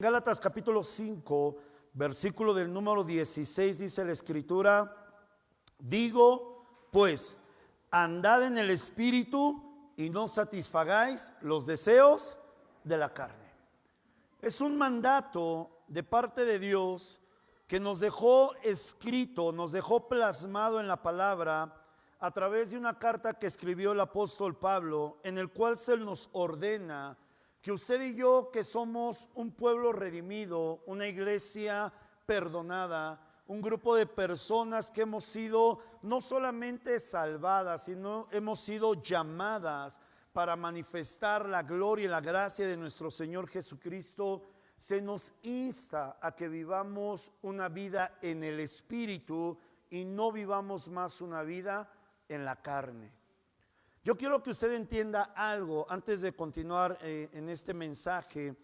Gálatas capítulo 5, versículo del número 16, dice la escritura: digo pues, andad en el espíritu y no satisfagáis los deseos de la carne. Es un mandato de parte de Dios que nos dejó escrito, nos dejó plasmado en la palabra a través de una carta que escribió el apóstol Pablo, en el cual se nos ordena que usted y yo, que somos un pueblo redimido, una iglesia perdonada, un grupo de personas que hemos sido no solamente salvadas, sino hemos sido llamadas para manifestar la gloria y la gracia de nuestro Señor Jesucristo, se nos insta a que vivamos una vida en el Espíritu y no vivamos más una vida en la carne. Yo quiero que usted entienda algo antes de continuar en este mensaje.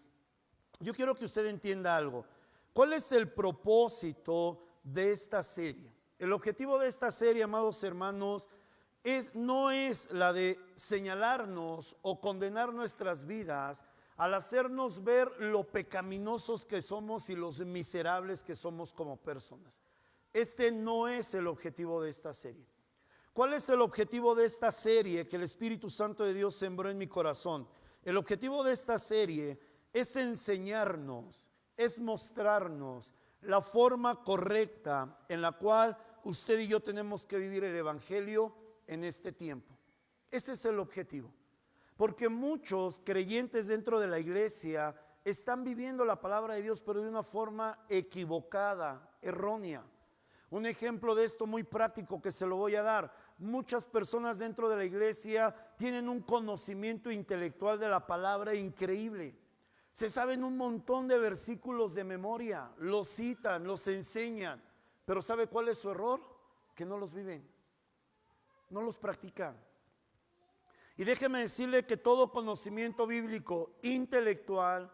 Yo quiero que usted entienda algo. ¿Cuál es el propósito de esta serie? El objetivo de esta serie, amados hermanos, no es la de señalarnos o condenar nuestras vidas al hacernos ver lo pecaminosos que somos y los miserables que somos como personas. Este no es el objetivo de esta serie. ¿Cuál es el objetivo de esta serie que el Espíritu Santo de Dios sembró en mi corazón? El objetivo de esta serie es enseñarnos, es mostrarnos la forma correcta en la cual usted y yo tenemos que vivir el Evangelio en este tiempo. Ese es el objetivo. Porque muchos creyentes dentro de la iglesia están viviendo la palabra de Dios, pero de una forma equivocada, errónea. Un ejemplo de esto muy práctico que se lo voy a dar. Muchas personas dentro de la iglesia tienen un conocimiento intelectual de la palabra increíble. Se saben un montón de versículos de memoria, los citan, los enseñan. Pero ¿sabe cuál es su error? Que no los viven, no los practican. Y déjeme decirle que todo conocimiento bíblico intelectual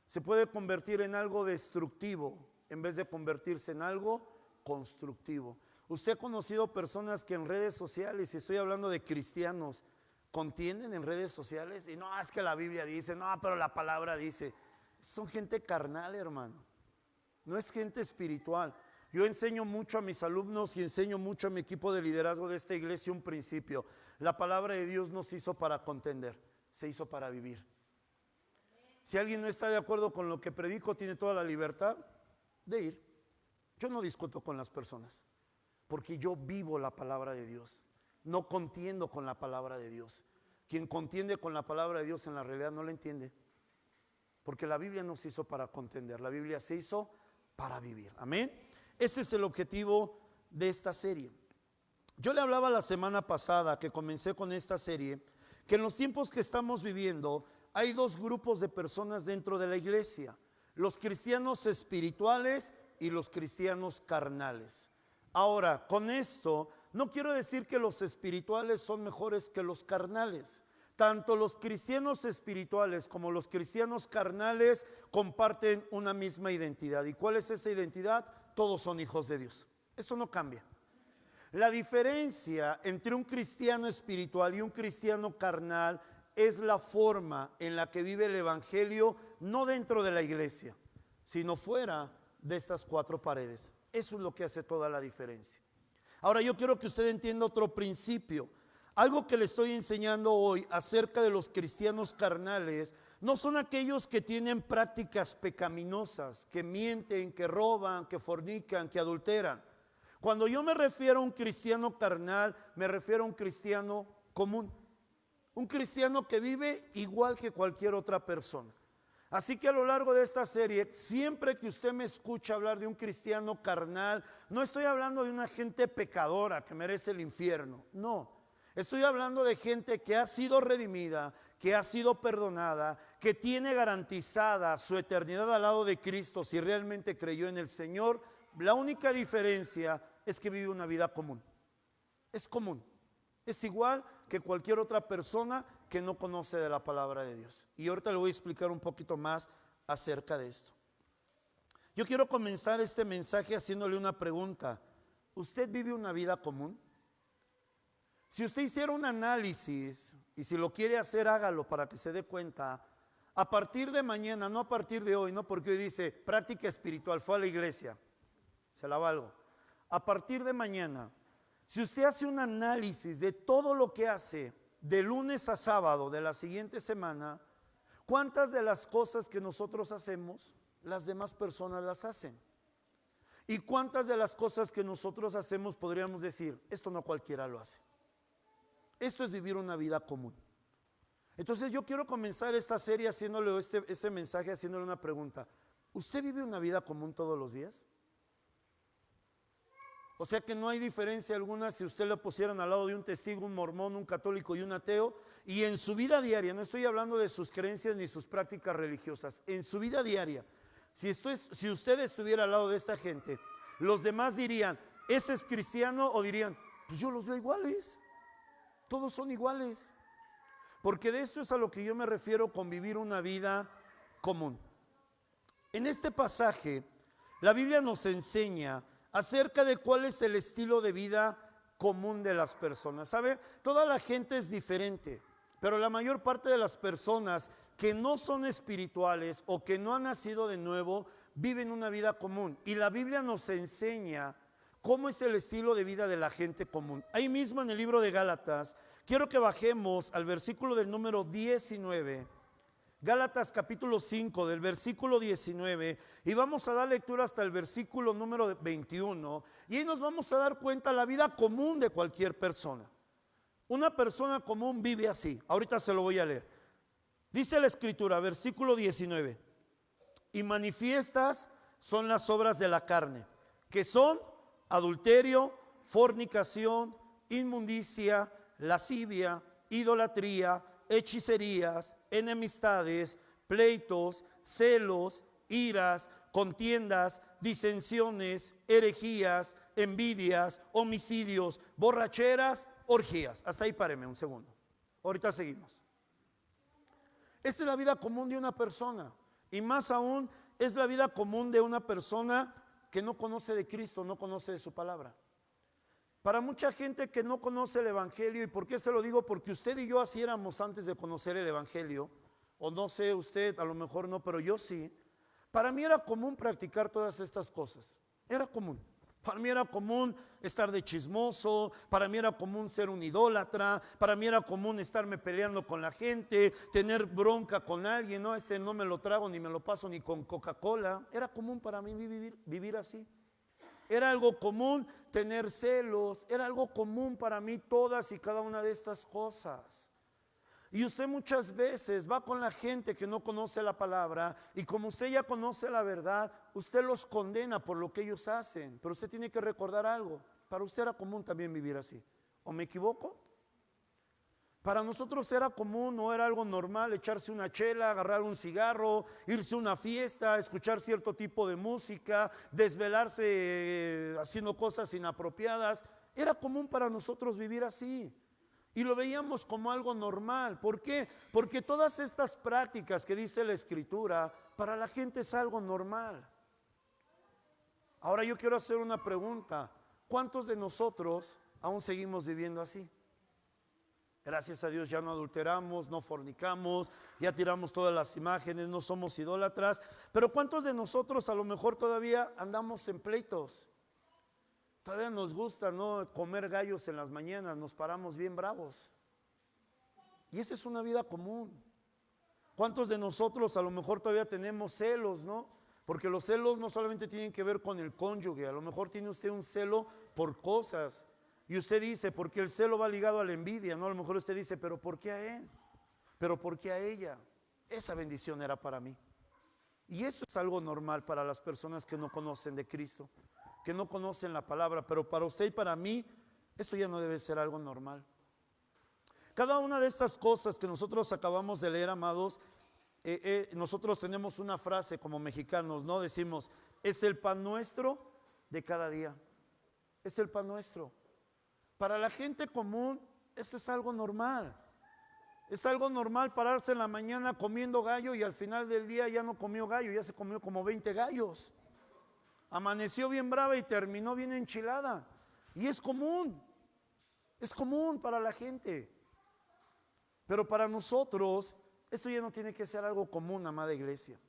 se puede convertir en algo destructivo en vez de convertirse en algo constructivo. Usted ha conocido personas que en redes sociales, y estoy hablando de cristianos, contienden en redes sociales y no, es que la Biblia dice, no, pero la palabra dice. Son gente carnal, hermano, no es gente espiritual. Yo enseño mucho a mis alumnos y enseño mucho a mi equipo de liderazgo de esta iglesia un principio: la palabra de Dios no se hizo para contender, se hizo para vivir. Si alguien no está de acuerdo con lo que predico, tiene toda la libertad de ir. Yo no discuto con las personas, porque yo vivo la palabra de Dios, no contiendo con la palabra de Dios. Quien contiende con la palabra de Dios en la realidad no la entiende, porque la Biblia no se hizo para contender, la Biblia se hizo para vivir. Amén. Ese es el objetivo de esta serie. Yo le hablaba la semana pasada que comencé con esta serie, que en los tiempos que estamos viviendo hay dos grupos de personas dentro de la iglesia: los cristianos espirituales y los cristianos carnales. Ahora, con esto no quiero decir que los espirituales son mejores que los carnales. Tanto los cristianos espirituales como los cristianos carnales comparten una misma identidad. ¿Y cuál es esa identidad? Todos son hijos de Dios. Esto no cambia. La diferencia entre un cristiano espiritual y un cristiano carnal es la forma en la que vive el evangelio, no dentro de la iglesia, sino fuera de estas cuatro paredes. Eso es lo que hace toda la diferencia. Ahora yo quiero que usted entienda otro principio. Algo que le estoy enseñando hoy acerca de los cristianos carnales no son aquellos que tienen prácticas pecaminosas, que mienten, que roban, que fornican, que adulteran. Cuando yo me refiero a un cristiano carnal, me refiero a un cristiano común, un cristiano que vive igual que cualquier otra persona. Así que a lo largo de esta serie, siempre que usted me escucha hablar de un cristiano carnal, no estoy hablando de una gente pecadora que merece el infierno, no. Estoy hablando de gente que ha sido redimida, que ha sido perdonada, que tiene garantizada su eternidad al lado de Cristo si realmente creyó en el Señor. La única diferencia es que vive una vida común. Es común. Es igual que cualquier otra persona que no conoce de la palabra de Dios. Y ahorita le voy a explicar un poquito más acerca de esto. Yo quiero comenzar este mensaje haciéndole una pregunta. ¿Usted vive una vida común? Si usted hiciera un análisis, y si lo quiere hacer, hágalo para que se dé cuenta, A partir de mañana, no a partir de hoy, no, porque hoy dice práctica espiritual, fue a la iglesia, se la valgo. A partir de mañana, si usted hace un análisis de todo lo que hace de lunes a sábado de la siguiente semana, ¿cuántas de las cosas que nosotros hacemos, las demás personas las hacen? ¿Y cuántas de las cosas que nosotros hacemos podríamos decir, esto no cualquiera lo hace? Esto es vivir una vida común. Entonces yo quiero comenzar esta serie haciéndole este mensaje, haciéndole una pregunta. ¿Usted vive una vida común todos los días? O sea que no hay diferencia alguna si usted le pusieran al lado de un testigo, un mormón, un católico y un ateo, y en su vida diaria, no estoy hablando de sus creencias ni sus prácticas religiosas, en su vida diaria, si usted estuviera al lado de esta gente, los demás dirían, ¿ese es cristiano? O dirían, pues yo los veo iguales, todos son iguales. Porque de esto es a lo que yo me refiero con vivir una vida común. En este pasaje, la Biblia nos enseña acerca de cuál es el estilo de vida común de las personas. ¿Sabe? Toda la gente es diferente, pero la mayor parte de las personas que no son espirituales o que no han nacido de nuevo, viven una vida común. Y la Biblia nos enseña cómo es el estilo de vida de la gente común. Ahí mismo en el libro de Gálatas, quiero que bajemos al versículo del número 19. Gálatas capítulo 5 del versículo 19 y vamos a dar lectura hasta el versículo número 21 y ahí nos vamos a dar cuenta de la vida común de cualquier persona. Una persona común vive así. Ahorita se lo voy a leer. Dice la escritura, versículo 19, y manifiestas son las obras de la carne, que son adulterio, fornicación, inmundicia, lascivia, idolatría, hechicerías, enemistades, pleitos, celos, iras, contiendas, disensiones, herejías, envidias, homicidios, borracheras, orgías. Hasta ahí páreme un segundo. Ahorita seguimos. Esta es la vida común de una persona. Y más aún es la vida común de una persona que no conoce de Cristo, no conoce de su palabra. Para mucha gente que no conoce el Evangelio, ¿y por qué se lo digo? Porque usted y yo así éramos antes de conocer el Evangelio, o no sé usted, a lo mejor no, pero yo sí. Para mí era común practicar todas estas cosas, era común. Para mí era común estar de chismoso, para mí era común ser un idólatra, para mí era común estarme peleando con la gente, tener bronca con alguien, no, no me lo trago ni me lo paso ni con Coca-Cola. Era común para mí vivir así. Era algo común tener celos, era algo común para mí todas y cada una de estas cosas. Y usted muchas veces va con la gente que no conoce la palabra y como usted ya conoce la verdad, usted los condena por lo que ellos hacen. Pero usted tiene que recordar algo, para usted era común también vivir así. ¿O me equivoco? Para nosotros era común, no era algo normal echarse una chela, agarrar un cigarro, irse a una fiesta, escuchar cierto tipo de música, desvelarse haciendo cosas inapropiadas. Era común para nosotros vivir así. Y lo veíamos como algo normal. ¿Por qué? Porque todas estas prácticas que dice la Escritura, para la gente es algo normal. Ahora yo quiero hacer una pregunta. ¿Cuántos de nosotros aún seguimos viviendo así? Gracias a Dios ya no adulteramos, no fornicamos, ya tiramos todas las imágenes, no somos idólatras. Pero ¿cuántos de nosotros a lo mejor todavía andamos en pleitos? Todavía nos gusta, ¿no?, comer gallos en las mañanas, nos paramos bien bravos. Y esa es una vida común. ¿Cuántos de nosotros a lo mejor todavía tenemos celos, no? Porque los celos no solamente tienen que ver con el cónyuge, a lo mejor tiene usted un celo por cosas. Y usted dice, porque el celo va ligado a la envidia, ¿no? A lo mejor usted dice, pero ¿por qué a él? ¿Pero por qué a ella? Esa bendición era para mí. Y eso es algo normal para las personas que no conocen de Cristo, que no conocen la palabra, pero para usted y para mí, eso ya no debe ser algo normal. Cada una de estas cosas que nosotros acabamos de leer, amados, nosotros tenemos una frase como mexicanos, ¿no? Decimos, es el pan nuestro de cada día. Es el pan nuestro. Para la gente común, esto es algo normal. Es algo normal pararse en la mañana comiendo gallo y al final del día ya no comió gallo, ya se comió como 20 gallos. Amaneció bien brava y terminó bien enchilada. Y es común para la gente. Pero para nosotros Esto ya no tiene que ser algo común, amada iglesia.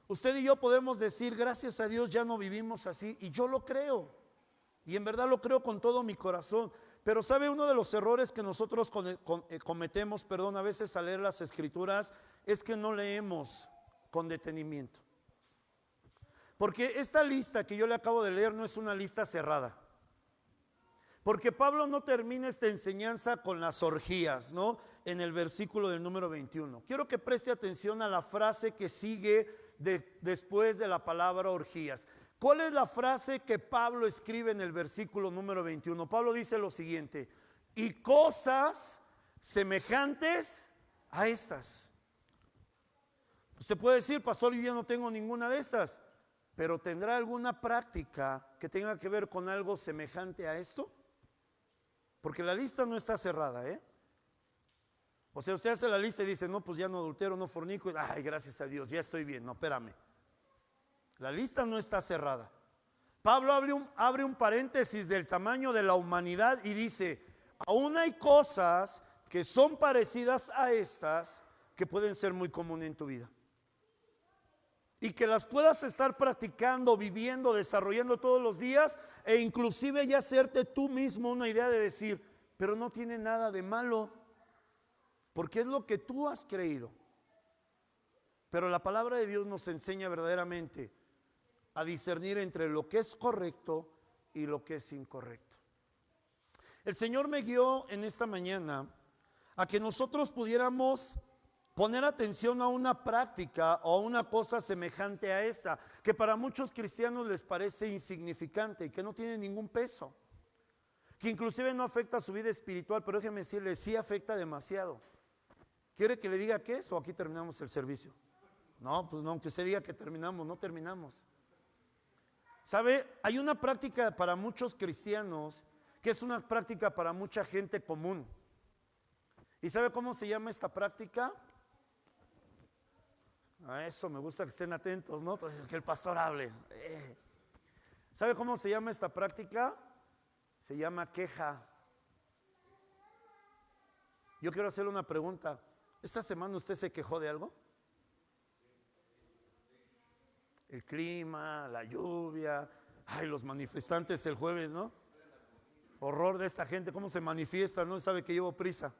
Usted y yo podemos decir, gracias a Dios ya no vivimos así, y yo lo creo, y en verdad lo creo con todo mi corazón. Pero sabe, uno de los errores que nosotros cometemos, a veces al leer las escrituras, es que no leemos con detenimiento. Porque esta lista que yo le acabo de leer no es una lista cerrada. Porque Pablo no termina esta enseñanza con las orgías, ¿no? En el versículo del número 21. Quiero que preste atención a la frase que sigue después de la palabra orgías. ¿Cuál es la frase que Pablo escribe en el versículo número 21? Pablo dice lo siguiente: y cosas semejantes a estas. Usted puede decir, pastor, yo no tengo ninguna de estas, pero ¿tendrá alguna práctica que tenga que ver con algo semejante a esto? Porque la lista no está cerrada, ¿eh? O sea, usted hace la lista y dice, no, pues ya no adultero, no fornico, y, ay, gracias a Dios, ya estoy bien. No, espérame. La lista no está cerrada. Pablo abre un paréntesis del tamaño de la humanidad y dice, aún hay cosas que son parecidas a estas que pueden ser muy comunes en tu vida. Y que las puedas estar practicando, viviendo, desarrollando todos los días, e inclusive ya hacerte tú mismo una idea de decir, pero no tiene nada de malo, porque es lo que tú has creído. Pero la palabra de Dios nos enseña verdaderamente a discernir entre lo que es correcto y lo que es incorrecto. El Señor me guió en esta mañana a que nosotros pudiéramos poner atención a una práctica o a una cosa semejante a esta, que para muchos cristianos les parece insignificante y que no tiene ningún peso, que inclusive no afecta a su vida espiritual, pero déjeme decirle, sí afecta demasiado. ¿Quiere que le diga qué es o aquí terminamos el servicio? No, pues no, aunque usted diga que terminamos, no terminamos. ¿Sabe? Hay una práctica para muchos cristianos que es una práctica para mucha gente común. ¿Y sabe cómo se llama esta práctica? A eso me gusta que estén atentos, ¿no? Que el pastor hable. ¿Sabe cómo se llama esta práctica? Se llama queja. Yo quiero hacerle una pregunta. ¿Esta semana usted se quejó de algo? El clima, la lluvia, ay, los manifestantes el jueves, ¿no? Horror de esta gente, cómo se manifiesta, ¿no? Sabe que llevo prisa.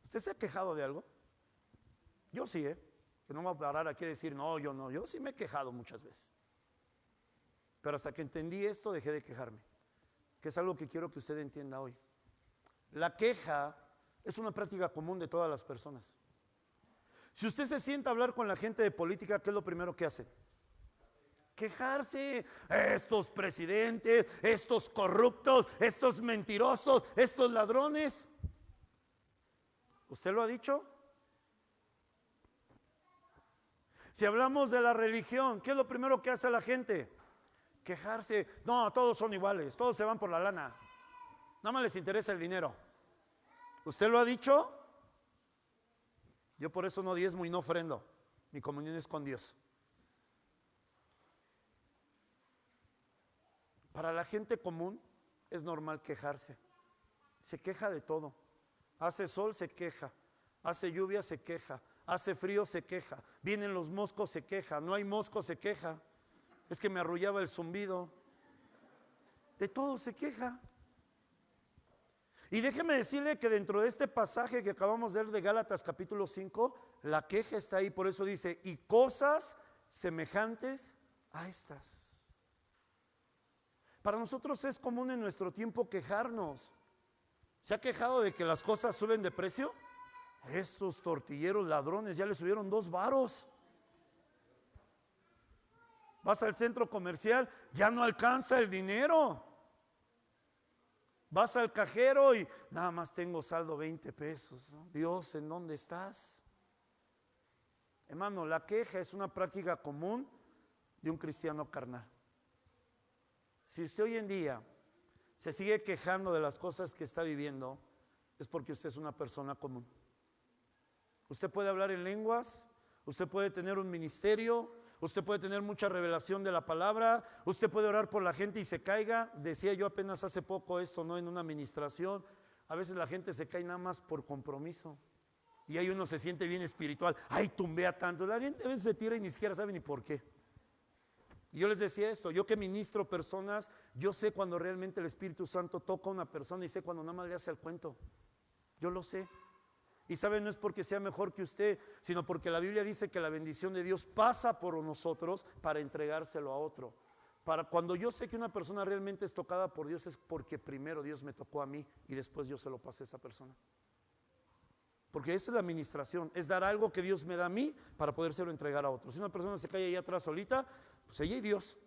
¿Usted se ha quejado de algo? Yo sí, que no me voy a parar aquí a decir, no, yo no, yo sí me he quejado muchas veces. Pero hasta que entendí esto, dejé de quejarme, que es algo que quiero que usted entienda hoy. La queja es una práctica común de todas las personas. Si usted se sienta a hablar con la gente de política, ¿qué es lo primero que hacen? Quejarse. Estos presidentes, estos corruptos, estos mentirosos, estos ladrones. ¿Usted lo ha dicho? Si hablamos de la religión, ¿qué es lo primero que hace la gente? Quejarse. No, todos son iguales, todos se van por la lana. Nada más les interesa el dinero. ¿Usted lo ha dicho? Yo por eso no diezmo y no ofrendo. Mi comunión es con Dios. Para la gente común es normal quejarse. Se queja de todo. Hace sol, se queja. Hace lluvia, se queja. Hace frío, se queja. Vienen los moscos, se queja. No hay moscos, se queja. Es que me arrullaba el zumbido. De todo se queja. Y déjeme decirle que dentro de este pasaje que acabamos de leer de Gálatas capítulo 5, la queja está ahí, por eso dice, y cosas semejantes a estas. Para nosotros es común en nuestro tiempo quejarnos. ¿Se ha quejado de que las cosas suben de precio? Estos tortilleros ladrones ya le subieron 2 varos. Vas al centro comercial, ya no alcanza el dinero. Vas al cajero y nada más tengo saldo 20 pesos. ¿No? Dios, ¿en dónde estás? Hermano, la queja es una práctica común de un cristiano carnal. Si usted hoy en día se sigue quejando de las cosas que está viviendo, es porque usted es una persona común. Usted puede hablar en lenguas, usted puede tener un ministerio, usted puede tener mucha revelación de la palabra, usted puede orar por la gente y se caiga. Decía yo apenas hace poco esto, ¿no? En una administración, a veces la gente se cae nada más por compromiso. Y ahí uno se siente bien espiritual. Ay, tumbea tanto. La gente a veces se tira y ni siquiera sabe ni por qué. Y yo les decía esto, yo que ministro personas, yo sé cuando realmente el Espíritu Santo toca a una persona y sé cuando nada más le hace el cuento. Yo lo sé. Y saben, no es porque sea mejor que usted, sino porque la Biblia dice que la bendición de Dios pasa por nosotros para entregárselo a otro. Para cuando yo sé que una persona realmente es tocada por Dios es porque primero Dios me tocó a mí y después yo se lo pasé a esa persona. Porque esa es la administración, es dar algo que Dios me da a mí para podérselo entregar a otro. Si una persona se cae ahí atrás solita, pues ella y Dios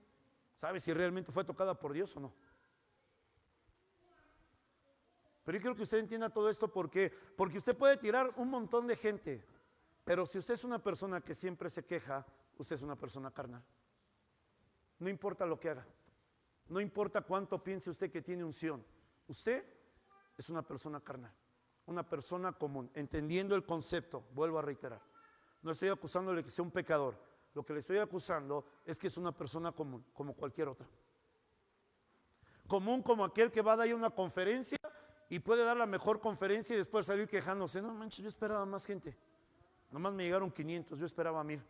sabe si realmente fue tocada por Dios o no. Pero yo quiero que usted entienda todo esto porque usted puede tirar un montón de gente, pero si usted es una persona que siempre se queja, usted es una persona carnal. No importa lo que haga, no importa cuánto piense usted que tiene unción, usted es una persona carnal. Una persona común, entendiendo el concepto, vuelvo a reiterar. No estoy acusándole que sea un pecador. Lo que le estoy acusando es que es una persona común, como cualquier otra. Común como aquel que va a dar una conferencia y puede dar la mejor conferencia y después salir quejándose. No manches, yo esperaba más gente. Nomás me llegaron 500, yo esperaba 1000.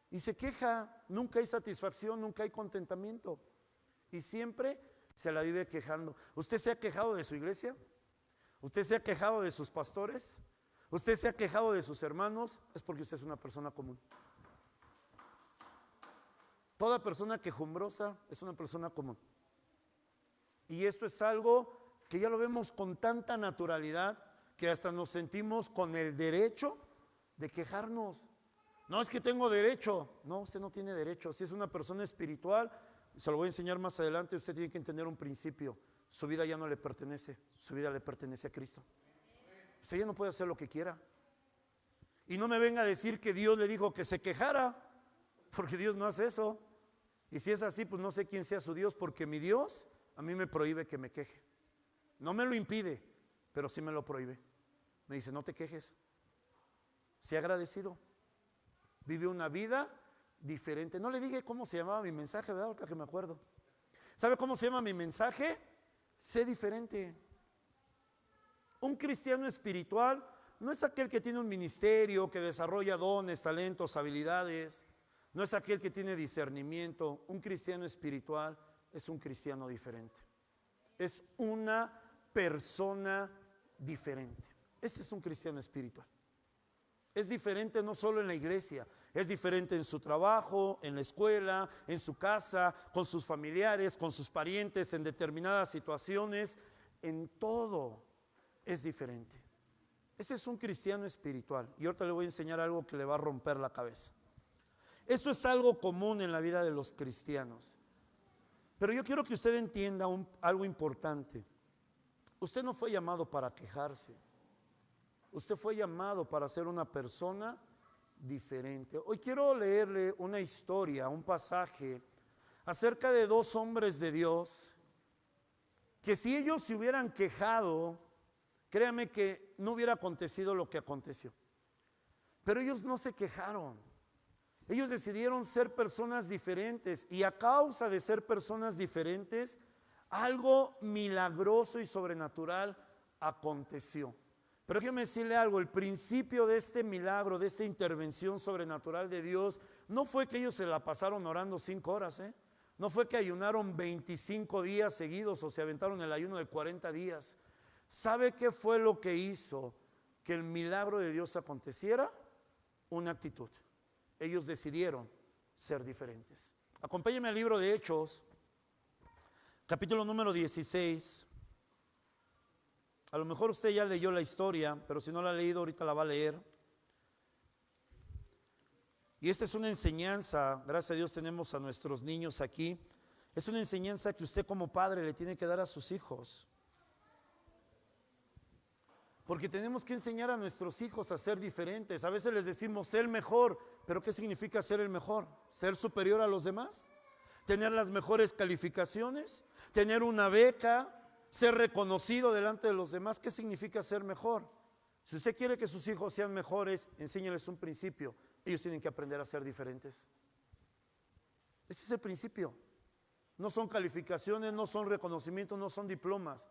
Y se queja, nunca hay satisfacción, nunca hay contentamiento. Y siempre se la vive quejando. ¿Usted se ha quejado de su iglesia? ¿Usted se ha quejado de sus pastores? ¿Usted se ha quejado de sus hermanos? Es porque usted es una persona común. Toda persona quejumbrosa es una persona común. Y esto es algo que ya lo vemos con tanta naturalidad que hasta nos sentimos con el derecho de quejarnos. No es que tengo derecho. No, usted no tiene derecho. Si es una persona espiritual, se lo voy a enseñar más adelante, usted tiene que entender un principio. Su vida ya no le pertenece, su vida le pertenece a Cristo. Usted ya no puede hacer lo que quiera. Y no me venga a decir que Dios le dijo que se quejara, porque Dios no hace eso. Y si es así, pues no sé quién sea su Dios, porque mi Dios a mí me prohíbe que me queje. No me lo impide, pero sí me lo prohíbe. Me dice, no te quejes. Sé agradecido. Vive una vida diferente. No le dije cómo se llamaba mi mensaje, ¿verdad? Ahorita que me acuerdo. ¿Sabe cómo se llama mi mensaje? Sé diferente. Un cristiano espiritual no es aquel que tiene un ministerio, que desarrolla dones, talentos, habilidades. No es aquel que tiene discernimiento. Un cristiano espiritual es un cristiano diferente. Es una persona diferente. Ese es un cristiano espiritual. Es diferente no solo en la iglesia, es diferente en su trabajo, en la escuela, en su casa, con sus familiares, con sus parientes, en determinadas situaciones, en todo es diferente. Ese es un cristiano espiritual. Y ahorita le voy a enseñar algo que le va a romper la cabeza. Esto es algo común en la vida de los cristianos. Pero yo quiero que usted entienda algo importante. Usted no fue llamado para quejarse. Usted fue llamado para ser una persona diferente. Hoy quiero leerle una historia, un pasaje acerca de dos hombres de Dios que si ellos se hubieran quejado, créame que no hubiera acontecido lo que aconteció. Pero ellos no se quejaron. Ellos decidieron ser personas diferentes y a causa de ser personas diferentes, algo milagroso y sobrenatural aconteció. Pero déjeme decirle algo, el principio de este milagro, de esta intervención sobrenatural de Dios, no fue que ellos se la pasaron orando 5 horas, no fue que ayunaron 25 días seguidos o se aventaron el ayuno de 40 días. ¿Sabe qué fue lo que hizo que el milagro de Dios aconteciera? Una actitud. Ellos decidieron ser diferentes. Acompáñenme al libro de Hechos, capítulo número 16. A lo mejor usted ya leyó la historia, pero si no la ha leído, ahorita la va a leer. Y esta es una enseñanza, gracias a Dios tenemos a nuestros niños aquí. Es una enseñanza que usted como padre le tiene que dar a sus hijos. Porque tenemos que enseñar a nuestros hijos a ser diferentes. A veces les decimos ser mejor, pero ¿qué significa ser el mejor? ¿Ser superior a los demás? ¿Tener las mejores calificaciones? ¿Tener una beca? ¿Ser reconocido delante de los demás? ¿Qué significa ser mejor? Si usted quiere que sus hijos sean mejores, enséñales un principio. Ellos tienen que aprender a ser diferentes. Ese es el principio. No son calificaciones, no son reconocimientos, no son diplomas.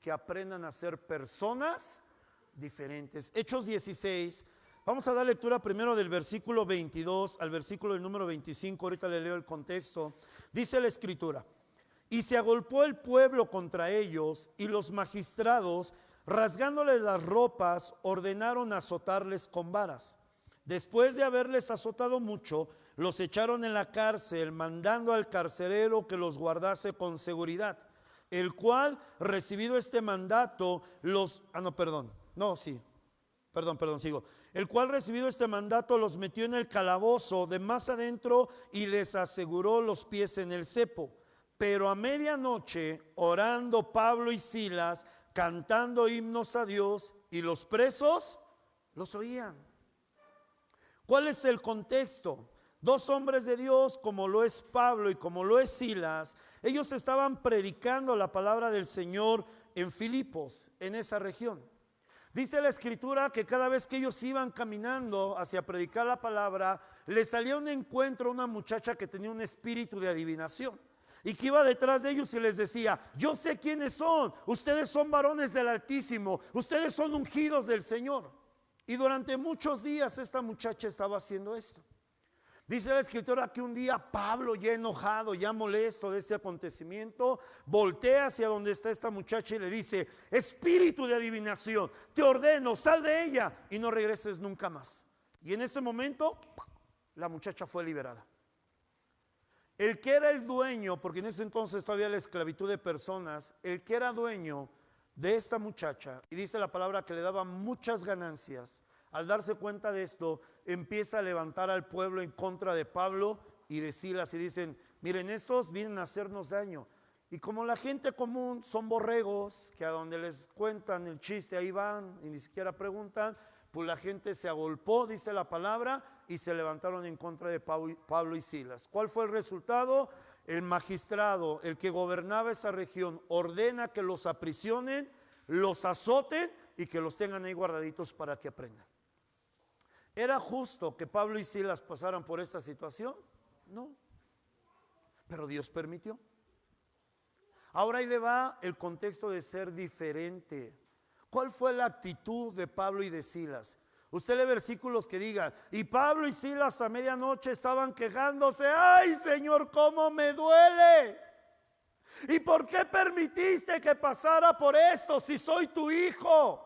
Que aprendan a ser personas diferentes. Hechos 16, vamos a dar lectura primero del versículo 22 al versículo del número 25, ahorita le leo el contexto. Dice la escritura: y se agolpó el pueblo contra ellos, y los magistrados, rasgándoles las ropas, ordenaron azotarles con varas. Después de haberles azotado mucho, los echaron en la cárcel, mandando al carcelero que los guardase con seguridad, el cual, recibido este mandato, el cual, recibido este mandato, los metió en el calabozo de más adentro y les aseguró los pies en el cepo. Pero a medianoche, orando Pablo y Silas, cantando himnos a Dios, y los presos los oían. ¿Cuál es el contexto? Dos hombres de Dios, como lo es Pablo y como lo es Silas, ellos estaban predicando la palabra del Señor en Filipos, en esa región. Dice la escritura que cada vez que ellos iban caminando hacia predicar la palabra, les salía un encuentro a una muchacha que tenía un espíritu de adivinación, y que iba detrás de ellos y les decía: yo sé quiénes son, ustedes son varones del Altísimo, ustedes son ungidos del Señor. Y durante muchos días esta muchacha estaba haciendo esto. Dice la escritura que un día Pablo, ya enojado, ya molesto de este acontecimiento, voltea hacia donde está esta muchacha y le dice: espíritu de adivinación, te ordeno, sal de ella y no regreses nunca más. Y en ese momento la muchacha fue liberada. El que era el dueño, porque en ese entonces todavía la esclavitud de personas, el que era dueño de esta muchacha, y dice la palabra que le daba muchas ganancias, al darse cuenta de esto, empieza a levantar al pueblo en contra de Pablo y de Silas, y dicen: miren, estos vienen a hacernos daño. Y como la gente común son borregos, que a donde les cuentan el chiste ahí van y ni siquiera preguntan, pues la gente se agolpó, dice la palabra, y se levantaron en contra de Pablo y Silas. ¿Cuál fue el resultado? El magistrado, el que gobernaba esa región, ordena que los aprisionen, los azoten y que los tengan ahí guardaditos para que aprendan. ¿Era justo que Pablo y Silas pasaran por esta situación? No, pero Dios permitió. Ahora ahí le va el contexto de ser diferente. ¿Cuál fue la actitud de Pablo y de Silas? Usted lee versículos que digan: y Pablo y Silas a medianoche estaban quejándose: ¡ay, Señor, cómo me duele! ¿Y por qué permitiste que pasara por esto si soy tu hijo?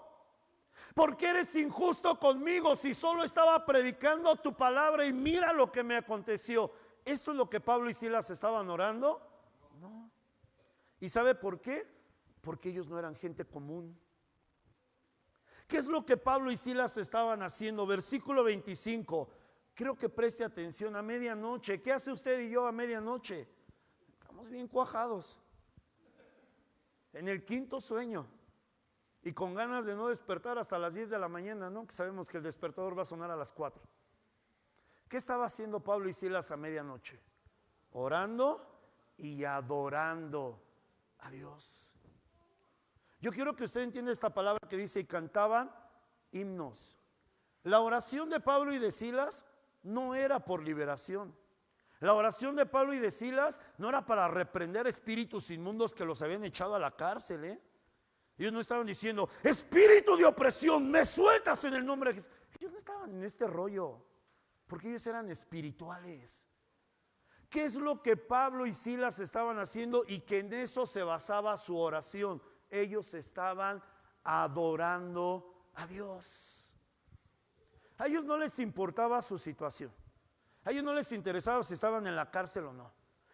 ¿Por qué eres injusto conmigo si solo estaba predicando tu palabra y mira lo que me aconteció? ¿Esto es lo que Pablo y Silas estaban orando? No. ¿Y sabe por qué? Porque ellos no eran gente común. ¿Qué es lo que Pablo y Silas estaban haciendo? Versículo 25. Creo que preste atención. A medianoche, ¿qué hace usted y yo a medianoche? Estamos bien cuajados, en el quinto sueño, y con ganas de no despertar hasta las 10 de la mañana, ¿no? Que sabemos que el despertador va a sonar a las 4. ¿Qué estaba haciendo Pablo y Silas a medianoche? Orando y adorando a Dios. Yo quiero que usted entienda esta palabra que dice: y cantaban himnos. La oración de Pablo y de Silas no era por liberación. La oración de Pablo y de Silas no era para reprender espíritus inmundos que los habían echado a la cárcel, Ellos no estaban diciendo: espíritu de opresión, me sueltas en el nombre de Jesús. Ellos no estaban en este rollo, porque ellos eran espirituales. ¿Qué es lo que Pablo y Silas estaban haciendo y que en eso se basaba su oración? Ellos estaban adorando a Dios. A ellos no les importaba su situación. A ellos no les interesaba si estaban en la cárcel o no.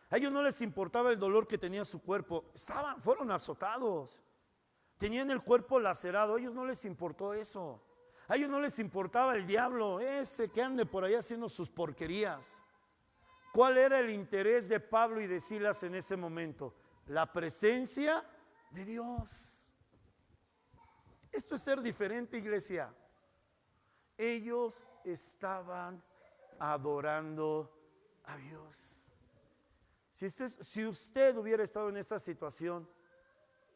A ellos no les importaba el dolor que tenía su cuerpo. Fueron azotados. Tenían el cuerpo lacerado. A ellos no les importó eso. A ellos no les importaba el diablo ese que ande por ahí haciendo sus porquerías. ¿Cuál era el interés de Pablo y de Silas en ese momento? La presencia de Dios. Esto es ser diferente, iglesia. Ellos estaban adorando a Dios. Si usted hubiera estado en esta situación,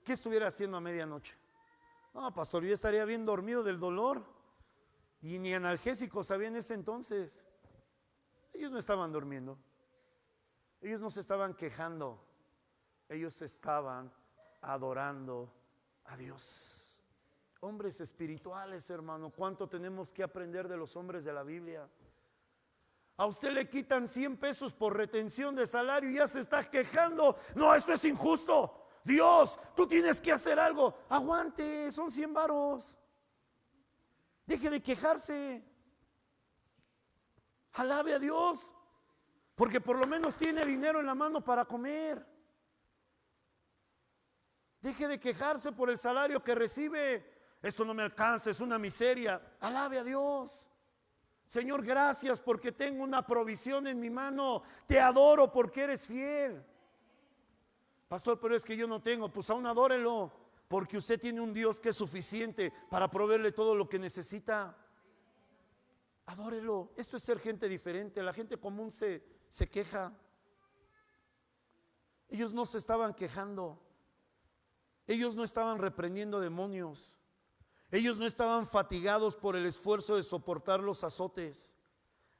¿qué estuviera haciendo a medianoche? No, pastor, yo estaría bien dormido del dolor, y ni analgésicos había en ese entonces. Ellos no estaban durmiendo. Ellos no se estaban quejando. Ellos estaban adorando a Dios. Hombres espirituales, hermano. ¿Cuánto tenemos que aprender de los hombres de la Biblia? A usted le quitan 100 pesos por retención de salario y ya se está quejando. No, esto es injusto. Dios, tú tienes que hacer algo. Aguante, son 100 varos. Deje de quejarse. Alabe a Dios, porque por lo menos tiene dinero en la mano para comer. Deje de quejarse por el salario que recibe. Esto no me alcanza, es una miseria. Alabe a Dios. Señor, gracias porque tengo una provisión en mi mano. Te adoro porque eres fiel. Pastor, pero es que yo no tengo. Pues aún adórelo, porque usted tiene un Dios que es suficiente para proveerle todo lo que necesita. Adórelo. Esto es ser gente diferente. La gente común se queja. Ellos no se estaban quejando. Ellos no estaban reprendiendo demonios. Ellos no estaban fatigados por el esfuerzo de soportar los azotes.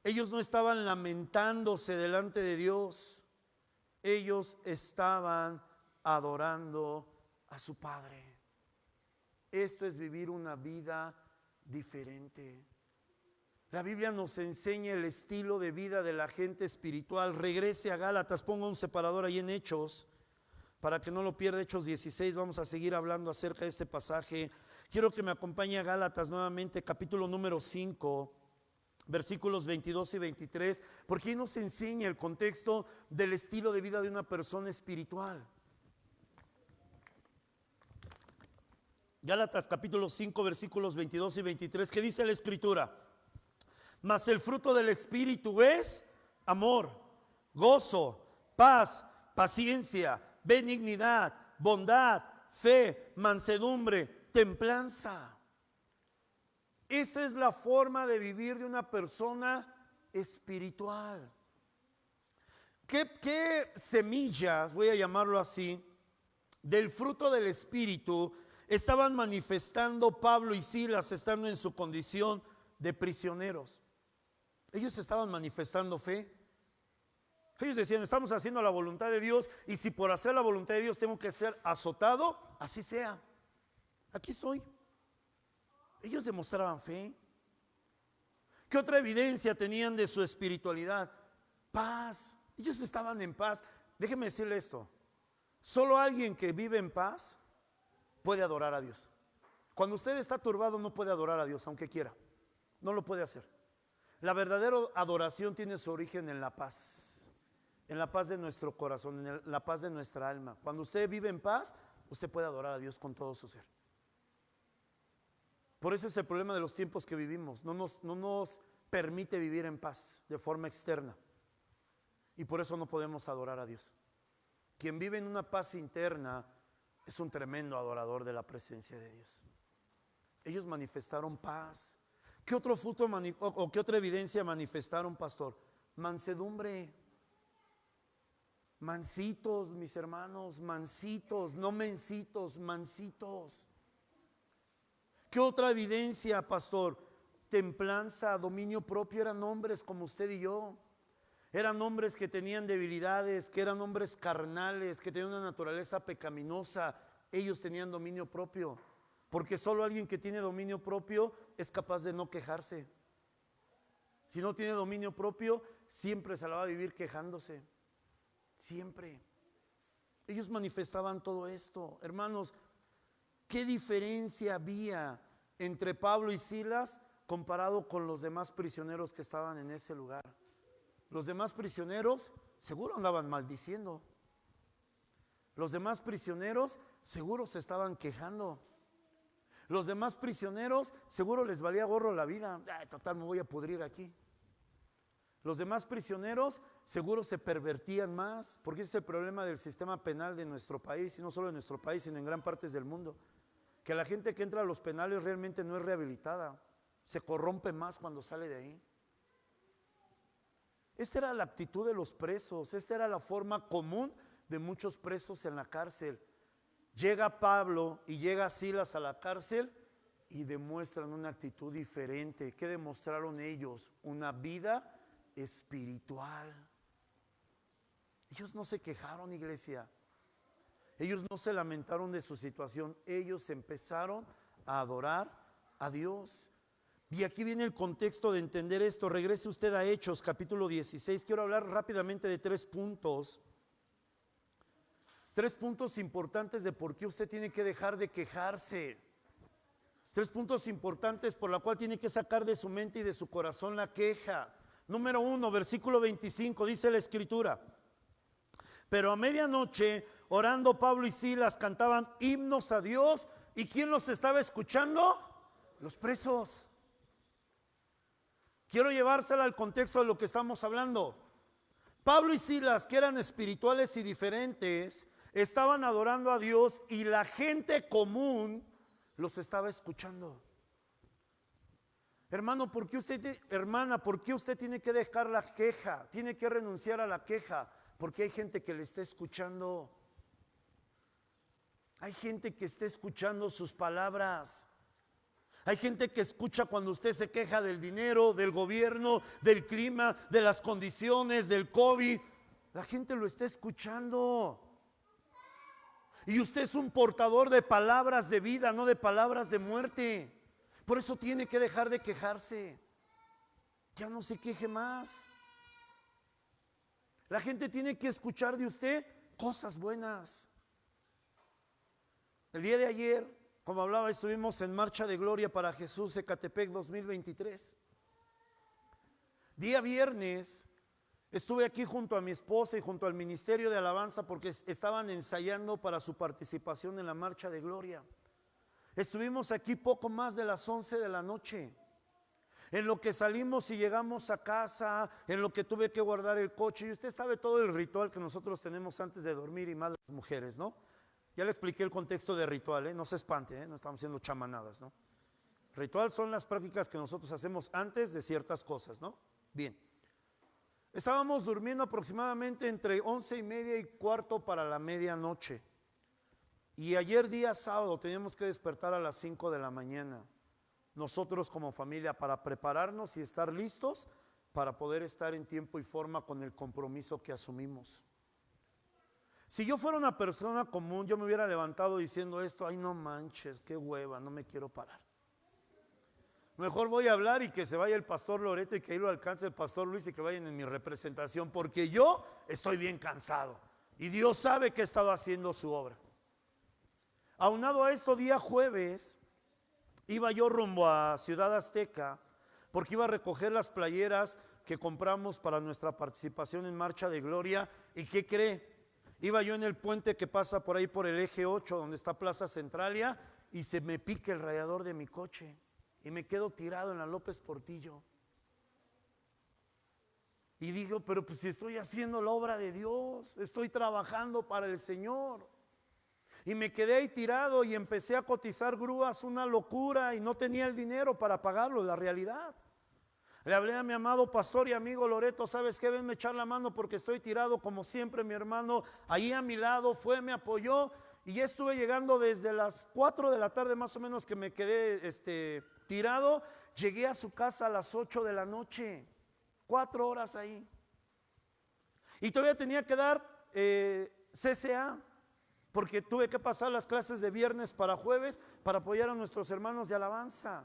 Ellos no estaban lamentándose delante de Dios. Ellos estaban adorando a su Padre. Esto es vivir una vida diferente. La Biblia nos enseña el estilo de vida de la gente espiritual. Regrese a Gálatas, ponga un separador ahí en Hechos, para que no lo pierda. Hechos 16, vamos a seguir hablando acerca de este pasaje. Quiero que me acompañe a Gálatas nuevamente, capítulo número 5, versículos 22 y 23, porque ahí nos enseña el contexto del estilo de vida de una persona espiritual. Gálatas capítulo 5, versículos 22 y 23, ¿qué dice la Escritura? Mas el fruto del Espíritu es amor, gozo, paz, paciencia, benignidad, bondad, fe, mansedumbre, templanza. Esa es la forma de vivir de una persona espiritual. ¿Qué semillas, voy a llamarlo así, del fruto del Espíritu estaban manifestando Pablo y Silas estando en su condición de prisioneros? Ellos estaban manifestando fe. Ellos decían, estamos haciendo la voluntad de Dios, y si por hacer la voluntad de Dios tengo que ser azotado, así sea. Aquí estoy. Ellos demostraban fe. ¿Qué otra evidencia tenían de su espiritualidad? Paz. Ellos estaban en paz. Déjeme decirle esto. Solo alguien que vive en paz puede adorar a Dios. Cuando usted está turbado no puede adorar a Dios, aunque quiera. No lo puede hacer. La verdadera adoración tiene su origen en la paz. En la paz de nuestro corazón, en la paz de nuestra alma. Cuando usted vive en paz, usted puede adorar a Dios con todo su ser. Por eso es el problema de los tiempos que vivimos. No nos permite vivir en paz de forma externa. Y por eso no podemos adorar a Dios. Quien vive en una paz interna es un tremendo adorador de la presencia de Dios. Ellos manifestaron paz. ¿Qué otro fruto o qué otra evidencia manifestaron, pastor? Mansedumbre. Mansitos, mis hermanos, mansitos, no mencitos, mansitos. ¿Qué otra evidencia, pastor? Templanza, dominio propio. Eran hombres como usted y yo. Eran hombres que tenían debilidades, que eran hombres carnales, que tenían una naturaleza pecaminosa. Ellos tenían dominio propio, porque solo alguien que tiene dominio propio es capaz de no quejarse. Si no tiene dominio propio, siempre se la va a vivir quejándose. Siempre. Ellos manifestaban todo esto. Hermanos, ¿qué diferencia había entre Pablo y Silas comparado con los demás prisioneros que estaban en ese lugar? Los demás prisioneros seguro andaban maldiciendo. Los demás prisioneros seguro se estaban quejando. Los demás prisioneros seguro les valía gorro la vida. Total, me voy a pudrir aquí. Los demás prisioneros seguro se pervertían más, porque ese es el problema del sistema penal de nuestro país, y no solo de nuestro país, sino en gran partes del mundo. Que la gente que entra a los penales realmente no es rehabilitada, se corrompe más cuando sale de ahí. Esta era la actitud de los presos, esta era la forma común de muchos presos en la cárcel. Llega Pablo y llega Silas a la cárcel y demuestran una actitud diferente. ¿Qué demostraron ellos? Una vida espiritual. Ellos no se quejaron, iglesia. Ellos no se lamentaron de su situación. Ellos empezaron a adorar a Dios. Y aquí viene el contexto de entender esto. Regrese usted a Hechos capítulo 16. Quiero hablar rápidamente de 3 puntos. 3 puntos importantes de por qué usted tiene que dejar de quejarse. 3 puntos importantes por la cual tiene que sacar de su mente y de su corazón la queja. Número 1, versículo 25, dice la Escritura: pero a medianoche, orando Pablo y Silas, cantaban himnos a Dios. ¿Y quién los estaba escuchando? Los presos. Quiero llevársela al contexto de lo que estamos hablando. Pablo y Silas, que eran espirituales y diferentes, estaban adorando a Dios y la gente común los estaba escuchando. Hermano, hermana, ¿por qué usted tiene que dejar la queja? Tiene que renunciar a la queja, porque hay gente que le está escuchando. Hay gente que está escuchando sus palabras. Hay gente que escucha cuando usted se queja del dinero, del gobierno, del clima, de las condiciones, del COVID. La gente lo está escuchando. Y usted es un portador de palabras de vida, no de palabras de muerte. Por eso tiene que dejar de quejarse. Ya no se queje más. La gente tiene que escuchar de usted cosas buenas. El día de ayer, como hablaba, estuvimos en Marcha de Gloria para Jesús, Ecatepec 2023. Día viernes, estuve aquí junto a mi esposa y junto al Ministerio de Alabanza porque estaban ensayando para su participación en la Marcha de Gloria. Estuvimos aquí poco más de las 11 de la noche. En lo que salimos y llegamos a casa, en lo que tuve que guardar el coche. Y usted sabe todo el ritual que nosotros tenemos antes de dormir, y más las mujeres, ¿no? Ya le expliqué el contexto de ritual, no se espante, no estamos haciendo chamanadas, ¿no? Ritual son las prácticas que nosotros hacemos antes de ciertas cosas, ¿no? Bien. Estábamos durmiendo aproximadamente entre 11:30 y cuarto para la medianoche. Y ayer día sábado teníamos que despertar a las 5 de la mañana. Nosotros como familia, para prepararnos y estar listos para poder estar en tiempo y forma con el compromiso que asumimos. Si yo fuera una persona común, yo me hubiera levantado diciendo esto: ay, no manches, qué hueva, no me quiero parar. Mejor voy a hablar y que se vaya el pastor Loreto y que ahí lo alcance el pastor Luis y que vayan en mi representación, porque yo estoy bien cansado y Dios sabe que he estado haciendo su obra. Aunado a esto, día jueves, iba yo rumbo a Ciudad Azteca porque iba a recoger las playeras que compramos para nuestra participación en Marcha de Gloria. ¿Y qué cree? Iba yo en el puente que pasa por ahí por el eje 8, donde está Plaza Centralia, y se me pica el radiador de mi coche y me quedo tirado en la López Portillo. Y digo, pero pues si estoy haciendo la obra de Dios, estoy trabajando para el Señor. Y me quedé ahí tirado y empecé a cotizar grúas, una locura, y no tenía el dinero para pagarlo, la realidad. Le hablé a mi amado pastor y amigo Loreto: ¿sabes qué? Venme a echar la mano porque estoy tirado. Como siempre, mi hermano ahí a mi lado fue, me apoyó, y ya estuve llegando desde las 4 de la tarde más o menos que me quedé tirado. Llegué a su casa a las 8 de la noche, 4 horas ahí. Y todavía tenía que dar CCA, porque tuve que pasar las clases de viernes para jueves para apoyar a nuestros hermanos de alabanza.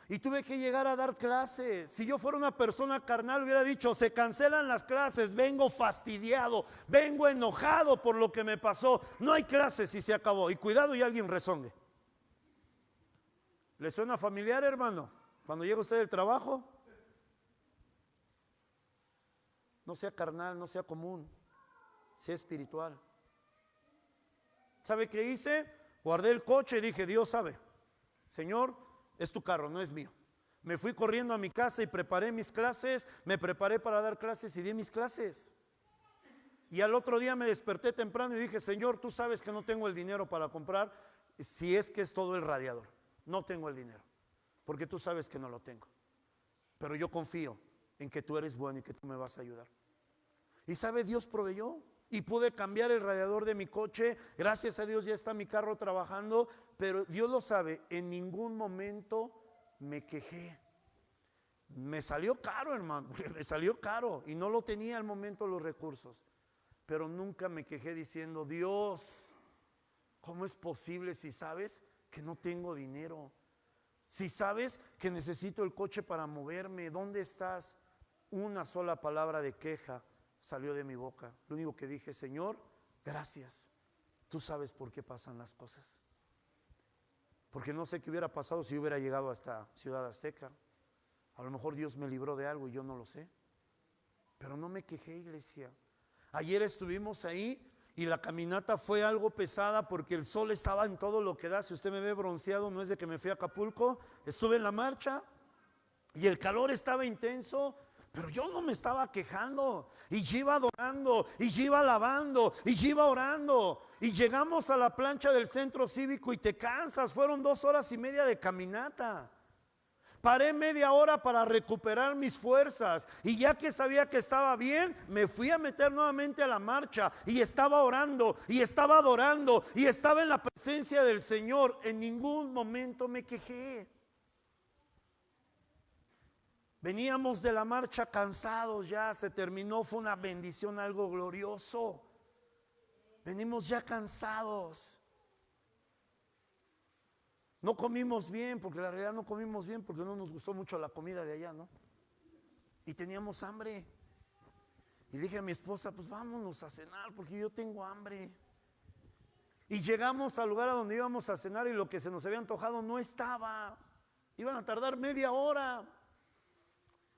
Y tuve que llegar a dar clases. Si yo fuera una persona carnal, hubiera dicho: se cancelan las clases, vengo fastidiado, vengo enojado por lo que me pasó, no hay clases y se acabó. Y cuidado y alguien rezongue. ¿Le suena familiar, hermano? Cuando llega usted del trabajo, no sea carnal, no sea común, sea espiritual. ¿Sabe qué hice? Guardé el coche y dije: Dios sabe, Señor, es tu carro, no es mío. Me fui corriendo a mi casa y preparé mis clases, me preparé para dar clases y di mis clases. Y al otro día me desperté temprano y dije: Señor, tú sabes que no tengo el dinero para comprar, si es que es todo el radiador. No tengo el dinero, porque tú sabes que no lo tengo. Pero yo confío en que tú eres bueno y que tú me vas a ayudar. Y sabe, Dios proveyó. Y pude cambiar el radiador de mi coche. Gracias a Dios ya está mi carro trabajando. Pero Dios lo sabe, en ningún momento me quejé. Me salió caro, hermano, me salió caro y no lo tenía al momento los recursos. Pero nunca me quejé diciendo: Dios, ¿cómo es posible si sabes que no tengo dinero? Si sabes que necesito el coche para moverme, ¿dónde estás? Una sola palabra de queja salió de mi boca. Lo único que dije: Señor, gracias. Tú sabes por qué pasan las cosas. Porque no sé qué hubiera pasado si hubiera llegado hasta Ciudad Azteca. A lo mejor Dios me libró de algo y yo no lo sé. Pero no me quejé, iglesia. Ayer estuvimos ahí y la caminata fue algo pesada porque el sol estaba en todo lo que da. Si usted me ve bronceado, no es de que me fui a Acapulco. Estuve en la marcha y el calor estaba intenso, pero yo no me estaba quejando. Y yo iba adorando, y yo iba alabando, y yo iba orando. Y llegamos a la plancha del centro cívico y te cansas. Fueron 2 horas y media de caminata. Paré media hora para recuperar mis fuerzas y ya que sabía que estaba bien, me fui a meter nuevamente a la marcha y estaba orando y estaba adorando y estaba en la presencia del Señor. En ningún momento me quejé. Veníamos de la marcha cansados, ya se terminó, fue una bendición, algo glorioso. Venimos ya cansados. No comimos bien, porque la realidad no comimos bien, porque no nos gustó mucho la comida de allá, ¿no? Y teníamos hambre. Y dije a mi esposa: pues vámonos a cenar, porque yo tengo hambre. Y llegamos al lugar a donde íbamos a cenar y lo que se nos había antojado no estaba. Iban a tardar media hora.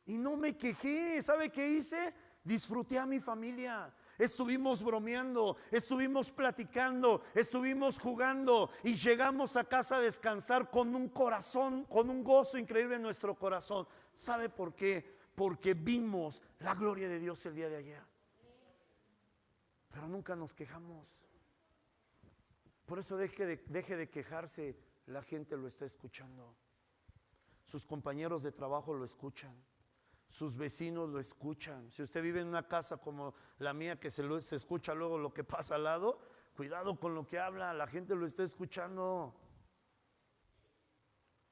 Y no me quejé. ¿Sabe qué hice? Disfruté a mi familia. Estuvimos bromeando, estuvimos platicando, estuvimos jugando y llegamos a casa a descansar con un corazón, con un gozo increíble en nuestro corazón. ¿Sabe por qué? Porque vimos la gloria de Dios el día de ayer. Pero nunca nos quejamos. Por eso deje de quejarse. La gente lo está escuchando. Sus compañeros de trabajo lo escuchan. Sus vecinos lo escuchan. Si usted vive en una casa como la mía, que se escucha luego lo que pasa al lado, cuidado con lo que habla, la gente lo está escuchando.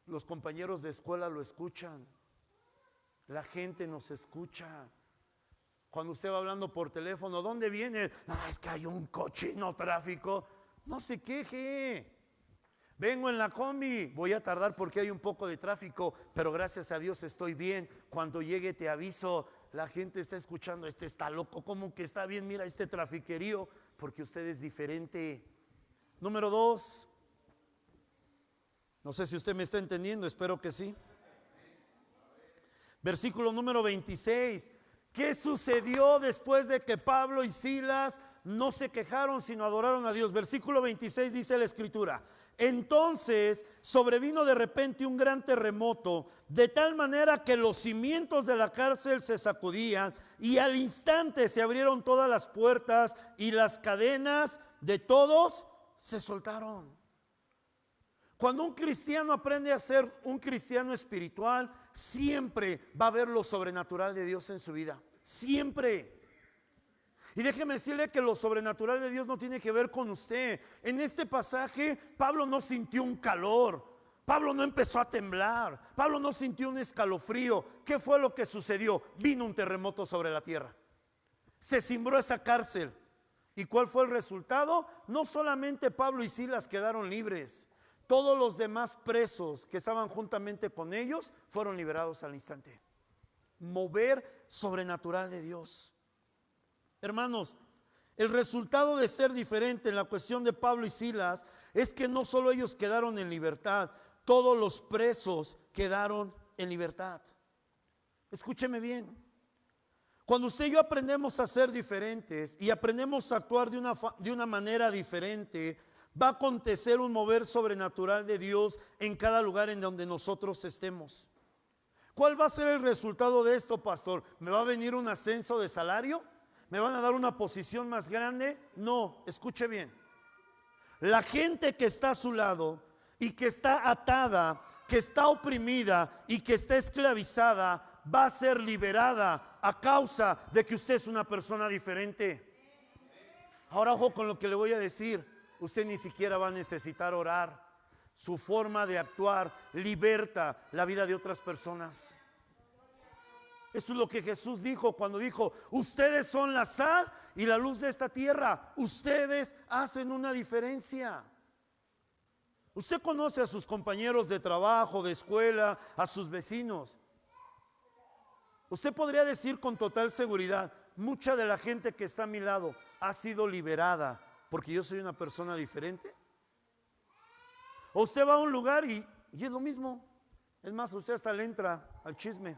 Los compañeros de escuela lo escuchan. La gente nos escucha. Cuando usted va hablando por teléfono: ¿dónde viene? No, es que hay un cochino tráfico. No se queje. Vengo en la combi, voy a tardar porque hay un poco de tráfico, pero gracias a Dios estoy bien. Cuando llegue te aviso. La gente está escuchando: este está loco, ¿cómo que está bien? Mira este trafiquerío, porque usted es diferente. Número 2. No sé si usted me está entendiendo, espero que sí. Versículo número 26. ¿Qué sucedió después de que Pablo y Silas no se quejaron, sino adoraron a Dios? Versículo 26 dice la escritura: entonces sobrevino de repente un gran terremoto, de tal manera que los cimientos de la cárcel se sacudían, y al instante se abrieron todas las puertas y las cadenas de todos se soltaron. Cuando un cristiano aprende a ser un cristiano espiritual, siempre va a ver lo sobrenatural de Dios en su vida. Siempre. Y déjeme decirle que lo sobrenatural de Dios no tiene que ver con usted. En este pasaje, Pablo no sintió un calor. Pablo no empezó a temblar. Pablo no sintió un escalofrío. ¿Qué fue lo que sucedió? Vino un terremoto sobre la tierra. Se cimbró esa cárcel. ¿Y cuál fue el resultado? No solamente Pablo y Silas quedaron libres. Todos los demás presos que estaban juntamente con ellos fueron liberados al instante. Mover sobrenatural de Dios. Hermanos, el resultado de ser diferente en la cuestión de Pablo y Silas es que no solo ellos quedaron en libertad, todos los presos quedaron en libertad. Escúcheme bien. Cuando usted y yo aprendemos a ser diferentes y aprendemos a actuar de una manera diferente, va a acontecer un mover sobrenatural de Dios en cada lugar en donde nosotros estemos. ¿Cuál va a ser el resultado de esto, pastor? ¿Me va a venir un ascenso de salario? ¿Me van a dar una posición más grande? No, escuche bien. La gente que está a su lado y que está atada, que está oprimida y que está esclavizada, va a ser liberada a causa de que usted es una persona diferente. Ahora ojo con lo que le voy a decir. Usted ni siquiera va a necesitar orar. Su forma de actuar liberta la vida de otras personas. Eso es lo que Jesús dijo cuando dijo: ustedes son la sal y la luz de esta tierra. Ustedes hacen una diferencia. Usted conoce a sus compañeros de trabajo, de escuela, a sus vecinos. Usted podría decir con total seguridad, mucha de la gente que está a mi lado ha sido liberada porque yo soy una persona diferente. O usted va a un lugar y es lo mismo. Es más, usted hasta le entra al chisme.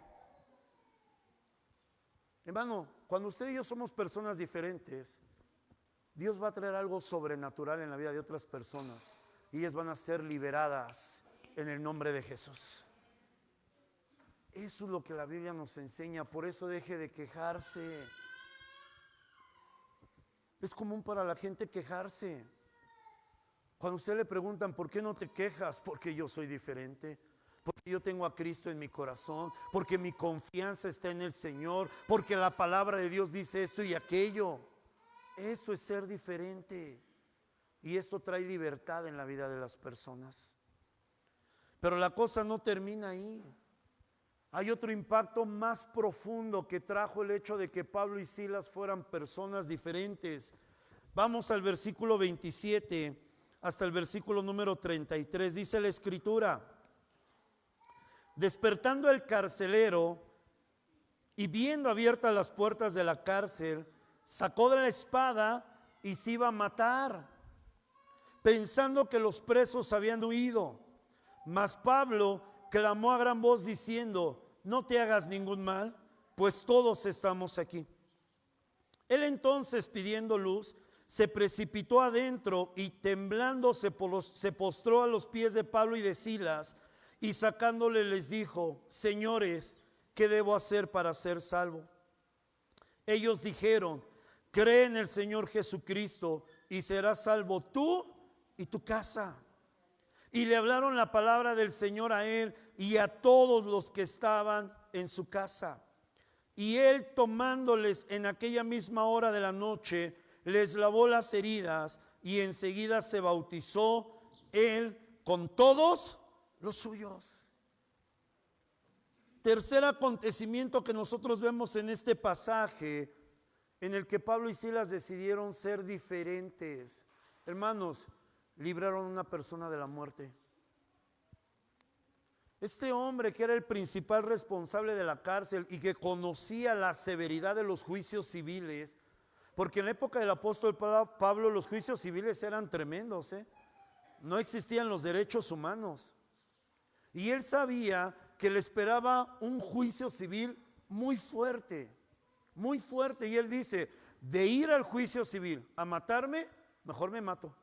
Hermano, cuando usted y yo somos personas diferentes, Dios va a traer algo sobrenatural en la vida de otras personas y ellas van a ser liberadas en el nombre de Jesús. Eso es lo que la Biblia nos enseña. Por eso deje de quejarse. Es común para la gente quejarse. Cuando usted le preguntan, ¿por qué no te quejas? Porque yo soy diferente. Porque yo tengo a Cristo en mi corazón. Porque mi confianza está en el Señor. Porque la palabra de Dios dice esto y aquello. Esto es ser diferente. Y esto trae libertad en la vida de las personas. Pero la cosa no termina ahí. Hay otro impacto más profundo que trajo el hecho de que Pablo y Silas fueran personas diferentes. Vamos al versículo 27 hasta el versículo número 33. Dice la Escritura: despertando el carcelero y viendo abiertas las puertas de la cárcel, sacó de la espada y se iba a matar, pensando que los presos habían huido. Mas Pablo clamó a gran voz diciendo: no te hagas ningún mal, pues todos estamos aquí. Él entonces, pidiendo luz, se precipitó adentro y temblando se postró a los pies de Pablo y de Silas, y sacándole les dijo: señores, ¿qué debo hacer para ser salvo? Ellos dijeron: cree en el Señor Jesucristo y serás salvo tú y tu casa. Y le hablaron la palabra del Señor a él y a todos los que estaban en su casa. Y él, tomándoles en aquella misma hora de la noche, les lavó las heridas y enseguida se bautizó él con todos los suyos. Tercer acontecimiento que nosotros vemos en este pasaje, en el que Pablo y Silas decidieron ser diferentes. Hermanos, libraron a una persona de la muerte. Este hombre, que era el principal responsable de la cárcel y que conocía la severidad de los juicios civiles, porque en la época del apóstol Pablo los juicios civiles eran tremendos, no existían los derechos humanos. Y él sabía que le esperaba un juicio civil muy fuerte, y él dice: de ir al juicio civil a matarme, mejor me mato.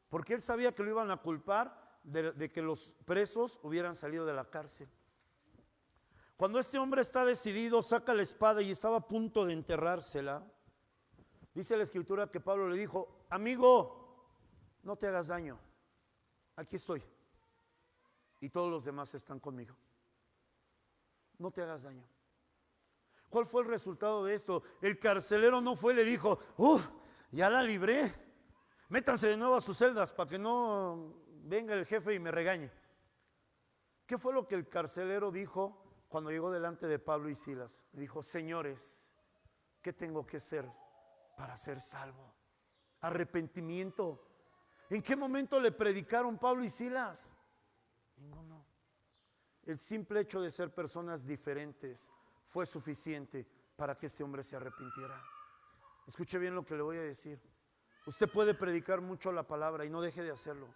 Porque él sabía que lo iban a culpar de que los presos hubieran salido de la cárcel. Cuando este hombre está decidido, saca la espada y estaba a punto de enterrársela, dice la Escritura que Pablo le dijo: amigo, no te hagas daño, aquí estoy y todos los demás están conmigo, no te hagas daño. ¿Cuál fue el resultado de esto? El carcelero no fue y le dijo: ya la libré, métanse de nuevo a sus celdas para que no venga el jefe y me regañe. ¿Qué fue lo que el carcelero dijo cuando llegó delante de Pablo y Silas? Le dijo: señores, ¿qué tengo que hacer para ser salvo? Arrepentimiento. ¿En qué momento le predicaron Pablo y Silas? Ninguno. El simple hecho de ser personas diferentes fue suficiente para que este hombre se arrepintiera. Escuche bien lo que le voy a decir. Usted puede predicar mucho la palabra y no deje de hacerlo,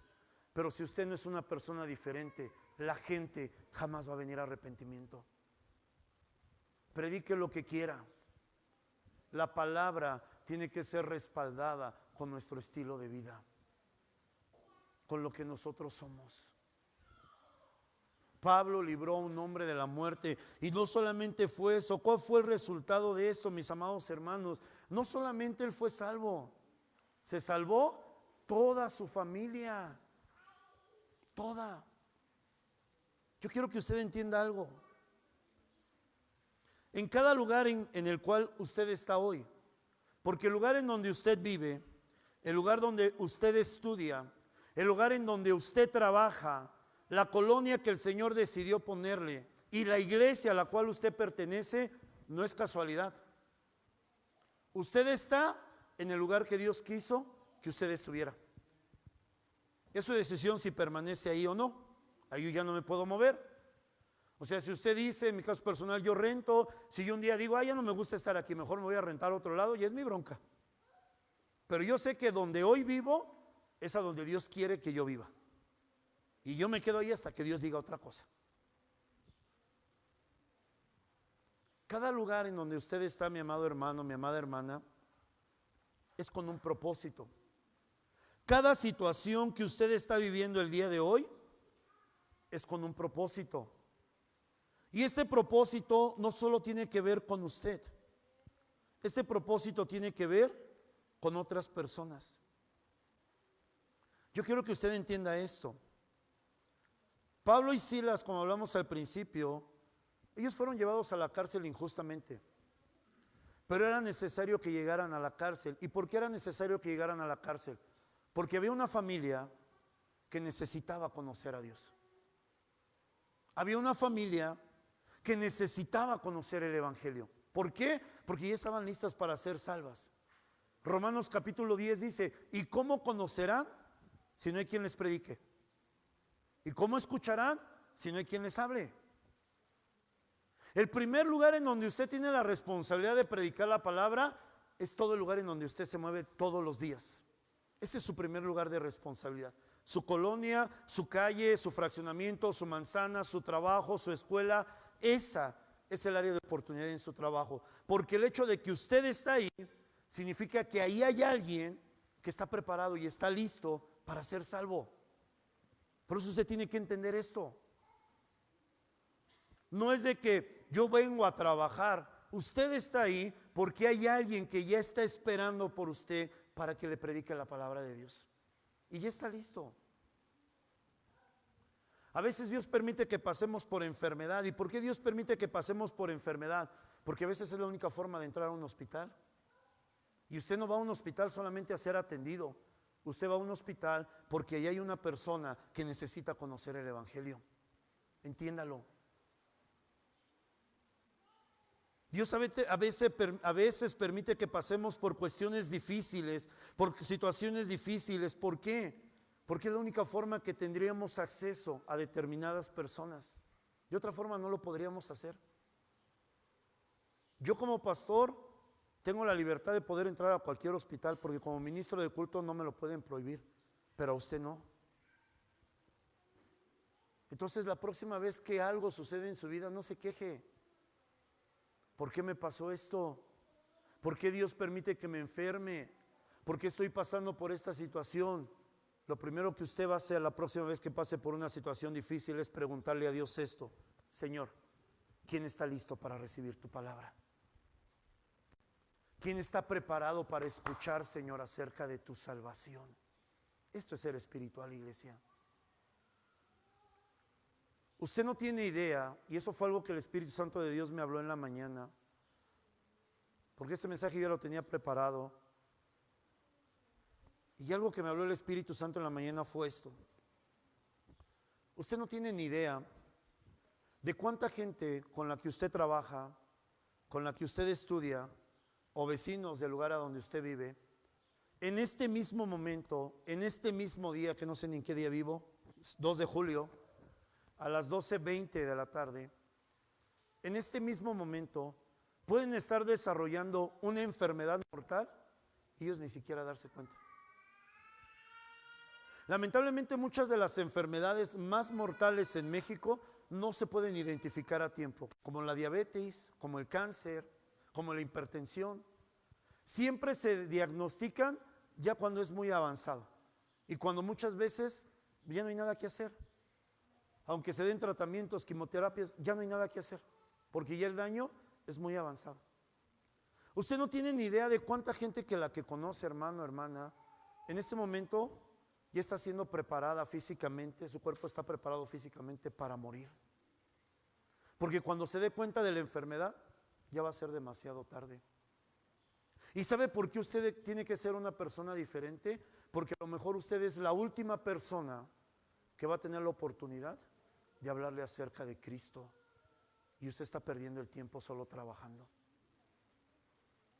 pero si usted no es una persona diferente, la gente jamás va a venir a arrepentimiento. Predique lo que quiera. La palabra tiene que ser respaldada con nuestro estilo de vida, con lo que nosotros somos. Pablo libró a un hombre de la muerte, y no solamente fue eso. ¿Cuál fue el resultado de esto, mis amados hermanos? No solamente él fue salvo, se salvó toda su familia, toda. Yo quiero que usted entienda algo. En cada lugar en el cual usted está hoy, porque el lugar en donde usted vive, el lugar donde usted estudia, el lugar en donde usted trabaja, la colonia que el Señor decidió ponerle y la iglesia a la cual usted pertenece, no es casualidad. Usted está en el lugar que Dios quiso que usted estuviera. Es su decisión si permanece ahí o no. Ahí yo ya no me puedo mover. O sea, si usted dice, en mi caso personal, yo rento, si yo un día digo, ya no me gusta estar aquí, mejor me voy a rentar a otro lado, ya es mi bronca. Pero yo sé que donde hoy vivo es a donde Dios quiere que yo viva. Y yo me quedo ahí hasta que Dios diga otra cosa. Cada lugar en donde usted está, mi amado hermano, mi amada hermana, es con un propósito. Cada situación que usted está viviendo el día de hoy es con un propósito. Y este propósito no solo tiene que ver con usted. Este propósito tiene que ver con otras personas. Yo quiero que usted entienda esto. Pablo y Silas, como hablamos al principio, ellos fueron llevados a la cárcel injustamente. Pero era necesario que llegaran a la cárcel. ¿Y por qué era necesario que llegaran a la cárcel? Porque había una familia que necesitaba conocer a Dios. Había una familia que necesitaba conocer el Evangelio. ¿Por qué? Porque ya estaban listas para ser salvas. Romanos capítulo 10 dice, ¿y cómo conocerán si no hay quien les predique? ¿Y cómo escucharán si no hay quien les hable? El primer lugar en donde usted tiene la responsabilidad de predicar la palabra es todo el lugar en donde usted se mueve todos los días. Ese es su primer lugar de responsabilidad. Su colonia, su calle, su fraccionamiento, su manzana, su trabajo, su escuela, esa es el área de oportunidad en su trabajo. Porque el hecho de que usted está ahí significa que ahí hay alguien que está preparado y está listo para ser salvo. Por eso usted tiene que entender esto. No es de que yo vengo a trabajar. Usted está ahí porque hay alguien que ya está esperando por usted para que le predique la palabra de Dios. Y ya está listo. A veces Dios permite que pasemos por enfermedad. ¿Y por qué Dios permite que pasemos por enfermedad? Porque a veces es la única forma de entrar a un hospital. Y usted no va a un hospital solamente a ser atendido. Usted va a un hospital porque ahí hay una persona que necesita conocer el Evangelio. Entiéndalo. Dios a veces permite que pasemos por cuestiones difíciles, por situaciones difíciles. ¿Por qué? Porque es la única forma que tendríamos acceso a determinadas personas. De otra forma no lo podríamos hacer. Yo como pastor tengo la libertad de poder entrar a cualquier hospital porque como ministro de culto no me lo pueden prohibir, pero a usted no. Entonces la próxima vez que algo sucede en su vida, no se queje. ¿Por qué me pasó esto? ¿Por qué Dios permite que me enferme? ¿Por qué estoy pasando por esta situación? Lo primero que usted va a hacer la próxima vez que pase por una situación difícil es preguntarle a Dios esto: Señor, ¿quién está listo para recibir tu palabra? ¿Quién está preparado para escuchar, Señor, acerca de tu salvación? Esto es ser espiritual, iglesia. Usted no tiene idea, y eso fue algo que el Espíritu Santo de Dios me habló en la mañana, porque este mensaje yo lo tenía preparado. Y algo que me habló el Espíritu Santo en la mañana fue esto. Usted no tiene ni idea de cuánta gente con la que usted trabaja, con la que usted estudia, o vecinos del lugar a donde usted vive, en este mismo momento, en este mismo día, que no sé ni en qué día vivo, 2 de julio, a las 12:20 de la tarde, en este mismo momento, pueden estar desarrollando una enfermedad mortal y ellos ni siquiera darse cuenta. Lamentablemente muchas de las enfermedades más mortales en México no se pueden identificar a tiempo, como la diabetes, como el cáncer, como la hipertensión. Siempre se diagnostican ya cuando es muy avanzado y cuando muchas veces ya no hay nada que hacer. Aunque se den tratamientos, quimioterapias, ya no hay nada que hacer, porque ya el daño es muy avanzado. Usted no tiene ni idea de cuánta gente que la que conoce, hermano, hermana, en este momento ya está siendo preparada físicamente, su cuerpo está preparado físicamente para morir. Porque cuando se dé cuenta de la enfermedad, ya va a ser demasiado tarde. ¿Y sabe por qué usted tiene que ser una persona diferente? Porque a lo mejor usted es la última persona que va a tener la oportunidad de hablarle acerca de Cristo. Y usted está perdiendo el tiempo solo trabajando.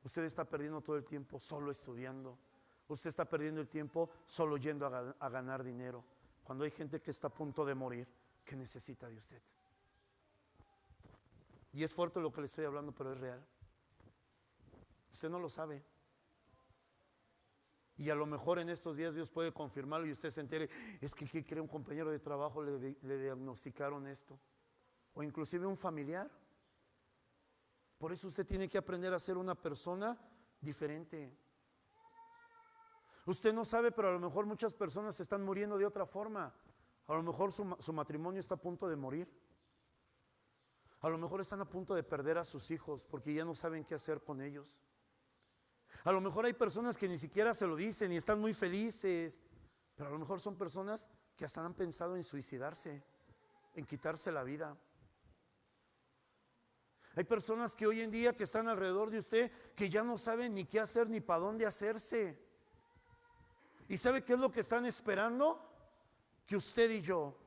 Usted está perdiendo todo el tiempo solo estudiando. Usted está perdiendo el tiempo solo yendo a ganar dinero, cuando hay gente que está a punto de morir, que necesita de usted. Y es fuerte lo que le estoy hablando, pero es real. Usted no lo sabe. Y a lo mejor en estos días Dios puede confirmarlo y usted se entere, es que ¿qué cree? Un compañero de trabajo le diagnosticaron esto, o inclusive un familiar. Por eso usted tiene que aprender a ser una persona diferente. Usted no sabe, pero a lo mejor muchas personas se están muriendo de otra forma. A lo mejor su matrimonio está a punto de morir. A lo mejor están a punto de perder a sus hijos porque ya no saben qué hacer con ellos. A lo mejor hay personas que ni siquiera se lo dicen y están muy felices, pero a lo mejor son personas que hasta han pensado en suicidarse, en quitarse la vida. Hay personas que hoy en día que están alrededor de usted que ya no saben ni qué hacer ni para dónde hacerse. ¿Y sabe qué es lo que están esperando? Que usted y yo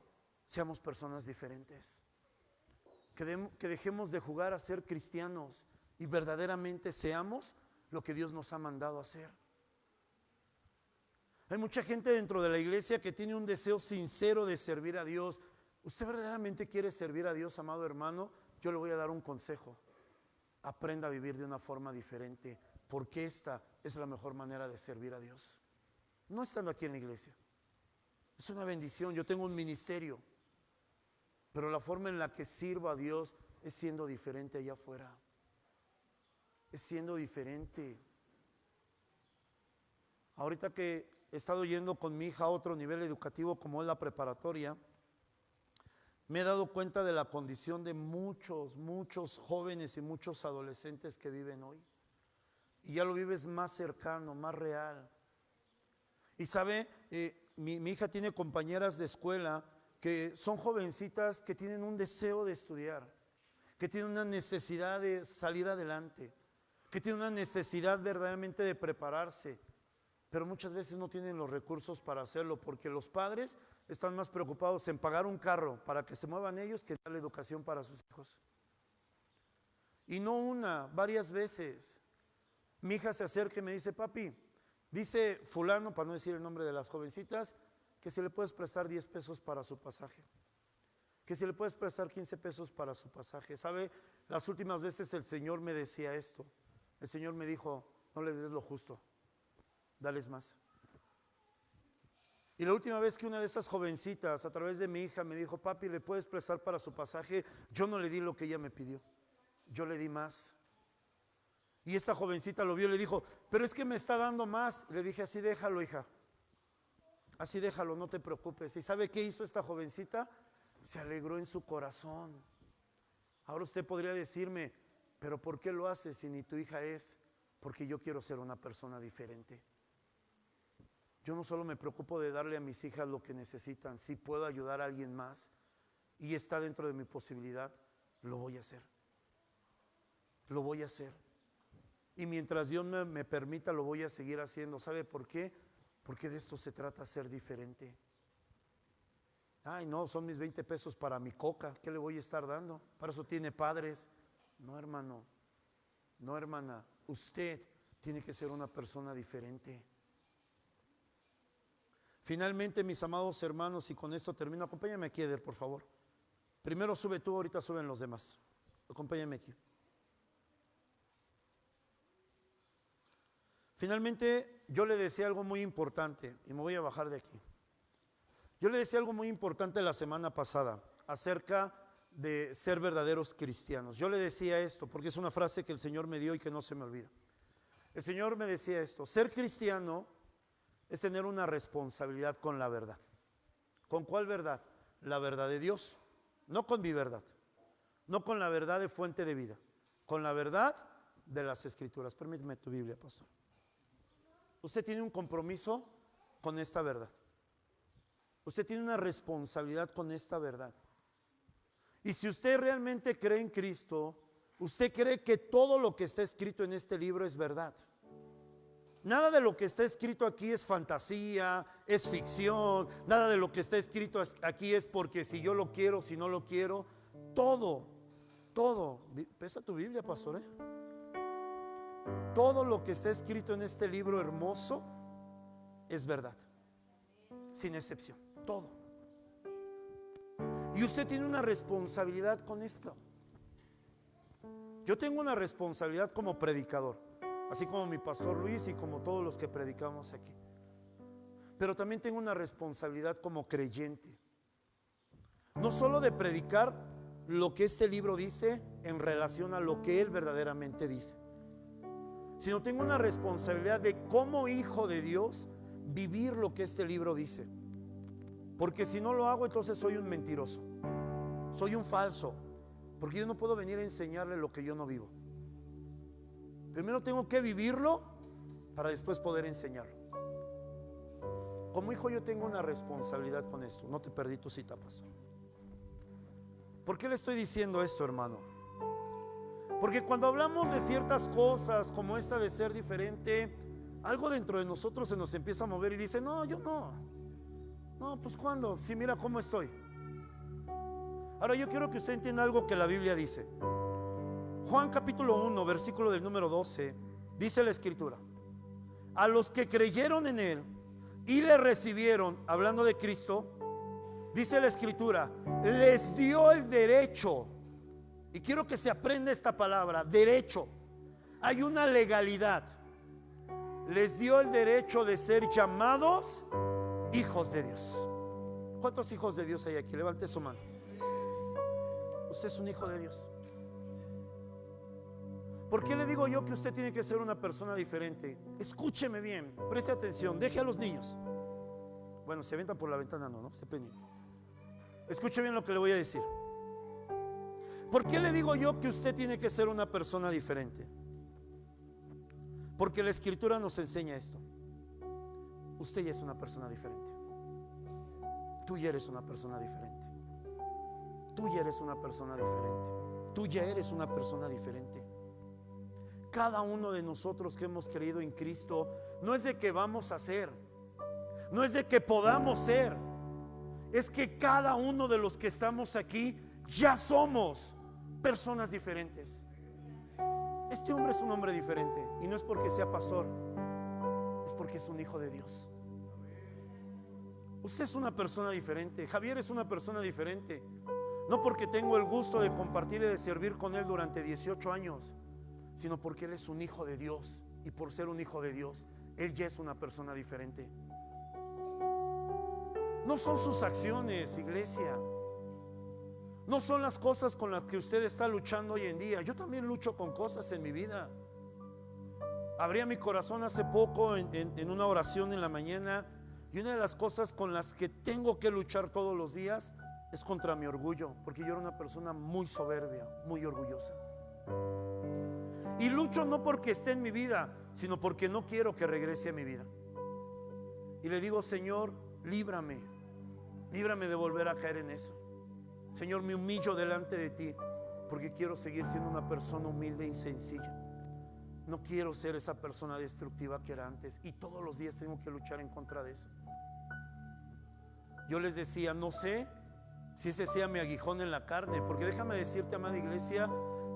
seamos personas diferentes. Que dejemos de jugar a ser cristianos y verdaderamente seamos lo que Dios nos ha mandado a hacer. Hay mucha gente dentro de la iglesia que tiene un deseo sincero de servir a Dios. ¿Usted verdaderamente quiere servir a Dios, amado hermano? Yo le voy a dar un consejo. Aprenda a vivir de una forma diferente, porque esta es la mejor manera de servir a Dios. No estando aquí en la iglesia. Es una bendición, yo tengo un ministerio, pero la forma en la que sirvo a Dios es siendo diferente allá afuera. Es siendo diferente. Ahorita que he estado yendo con mi hija a otro nivel educativo como es la preparatoria, me he dado cuenta de la condición de muchos jóvenes y muchos adolescentes que viven hoy. Y ya lo vives más cercano, más real. Y sabe, mi hija tiene compañeras de escuela que son jovencitas que tienen un deseo de estudiar, que tienen una necesidad de salir adelante, que tienen una necesidad verdaderamente de prepararse, pero muchas veces no tienen los recursos para hacerlo porque los padres están más preocupados en pagar un carro para que se muevan ellos que darle educación para sus hijos. Y no una, varias veces. Mi hija se acerca y me dice, papi, dice fulano, para no decir el nombre de las jovencitas, que si le puedes prestar 10 pesos para su pasaje, que si le puedes prestar 15 pesos para su pasaje. ¿Sabe? Las últimas veces el Señor me decía esto. El Señor me dijo, no les des lo justo, dales más. Y la última vez que una de esas jovencitas a través de mi hija me dijo, papi, ¿le puedes prestar para su pasaje? Yo no le di lo que ella me pidió, yo le di más. Y esa jovencita lo vio y le dijo, pero es que me está dando más. Le dije, así déjalo, hija, así déjalo, no te preocupes. ¿Y sabe qué hizo esta jovencita? Se alegró en su corazón. Ahora usted podría decirme, pero ¿por qué lo haces si ni tu hija es? Porque yo quiero ser una persona diferente. Yo no solo me preocupo de darle a mis hijas lo que necesitan, si puedo ayudar a alguien más y está dentro de mi posibilidad, lo voy a hacer. Lo voy a hacer. Y mientras Dios me permita, lo voy a seguir haciendo. ¿Sabe por qué? Porque de esto se trata, ser diferente. Ay, no, son mis 20 pesos para mi coca, ¿qué le voy a estar dando? Para eso tiene padres. No, hermano, no, hermana, usted tiene que ser una persona diferente. Finalmente, mis amados hermanos, y con esto termino, acompáñame aquí, Eder, por favor. Primero sube tú, ahorita suben los demás. Acompáñame aquí. Finalmente, yo le decía algo muy importante, y me voy a bajar de aquí. Yo le decía algo muy importante la semana pasada, acerca de ser verdaderos cristianos. Yo le decía esto, porque es una frase que el Señor me dio y que no se me olvida. El Señor me decía esto, ser cristiano es tener una responsabilidad con la verdad. ¿Con cuál verdad? La verdad de Dios, no con mi verdad, no con la verdad de fuente de vida, con la verdad de las Escrituras. Permíteme tu Biblia, pastor. Usted tiene un compromiso con esta verdad. Usted tiene una responsabilidad con esta verdad. Y si usted realmente cree en Cristo, usted cree que todo lo que está escrito en este libro es verdad. Nada de lo que está escrito aquí es fantasía, es ficción. Nada de lo que está escrito aquí es porque si yo lo quiero, si no lo quiero. Todo. Pesa tu Biblia, pastor, ¿eh? Todo lo que está escrito en este libro hermoso es verdad, sin excepción, todo. Y usted tiene una responsabilidad con esto. Yo tengo una responsabilidad como predicador, así como mi pastor Luis y como todos los que predicamos aquí. Pero también tengo una responsabilidad como creyente, no solo de predicar lo que este libro dice en relación a lo que él verdaderamente dice, sino tengo una responsabilidad de como hijo de Dios vivir lo que este libro dice. Porque si no lo hago, entonces soy un mentiroso, soy un falso, porque yo no puedo venir a enseñarle lo que yo no vivo. Primero tengo que vivirlo para después poder enseñarlo. Como hijo yo tengo una responsabilidad con esto. No te perdí tu cita, pastor. ¿Por qué le estoy diciendo esto, hermano? Porque cuando hablamos de ciertas cosas como esta de ser diferente, algo dentro de nosotros se nos empieza a mover y dice: no, yo no. No, pues ¿cuándo? Si mira cómo estoy. Ahora yo quiero que usted entienda algo que la Biblia dice. Juan capítulo 1, versículo del número 12, dice la escritura: a los que creyeron en él y le recibieron, hablando de Cristo, dice la escritura, les dio el derecho. Y quiero que se aprenda esta palabra, derecho. Hay una legalidad. Les dio el derecho de ser llamados hijos de Dios. ¿Cuántos hijos de Dios hay aquí? Levante su mano. Usted es un hijo de Dios. ¿Por qué le digo yo que usted tiene que ser una persona diferente? Escúcheme bien, preste atención, deje a los niños. Bueno, se avientan por la ventana, no, esté pendiente. Escuche bien lo que le voy a decir. ¿Por qué le digo yo que usted tiene que ser una persona diferente? Porque la escritura nos enseña esto. Usted ya es una persona diferente. Tú ya eres una persona diferente. Tú ya eres una persona diferente. Tú ya eres una persona diferente. Cada uno de nosotros que hemos creído en Cristo, no es de que vamos a ser, no es de que podamos ser, es que cada uno de los que estamos aquí ya somos personas diferentes. Este hombre es un hombre diferente, y no es porque sea pastor, es porque es un hijo de Dios. Usted es una persona diferente. Javier es una persona diferente, no porque tengo el gusto de compartir y de servir con él durante 18 años, sino porque él es un hijo de Dios. Y por ser un hijo de Dios, él ya es una persona diferente. No son sus acciones, iglesia. No son las cosas con las que usted está luchando hoy en día. Yo también lucho con cosas en mi vida. Abría mi corazón hace poco en una oración en la mañana, y una de las cosas con las que tengo que luchar todos los días es contra mi orgullo, porque yo era una persona muy soberbia, muy orgullosa. Y lucho no porque esté en mi vida, sino porque no quiero que regrese a mi vida. Y le digo: Señor, líbrame de volver a caer en eso. Señor, me humillo delante de ti, porque quiero seguir siendo una persona humilde y sencilla. No quiero ser esa persona destructiva que era antes, y todos los días tengo que luchar en contra de eso. Yo les decía: no sé si ese sea mi aguijón en la carne, porque déjame decirte, amada iglesia,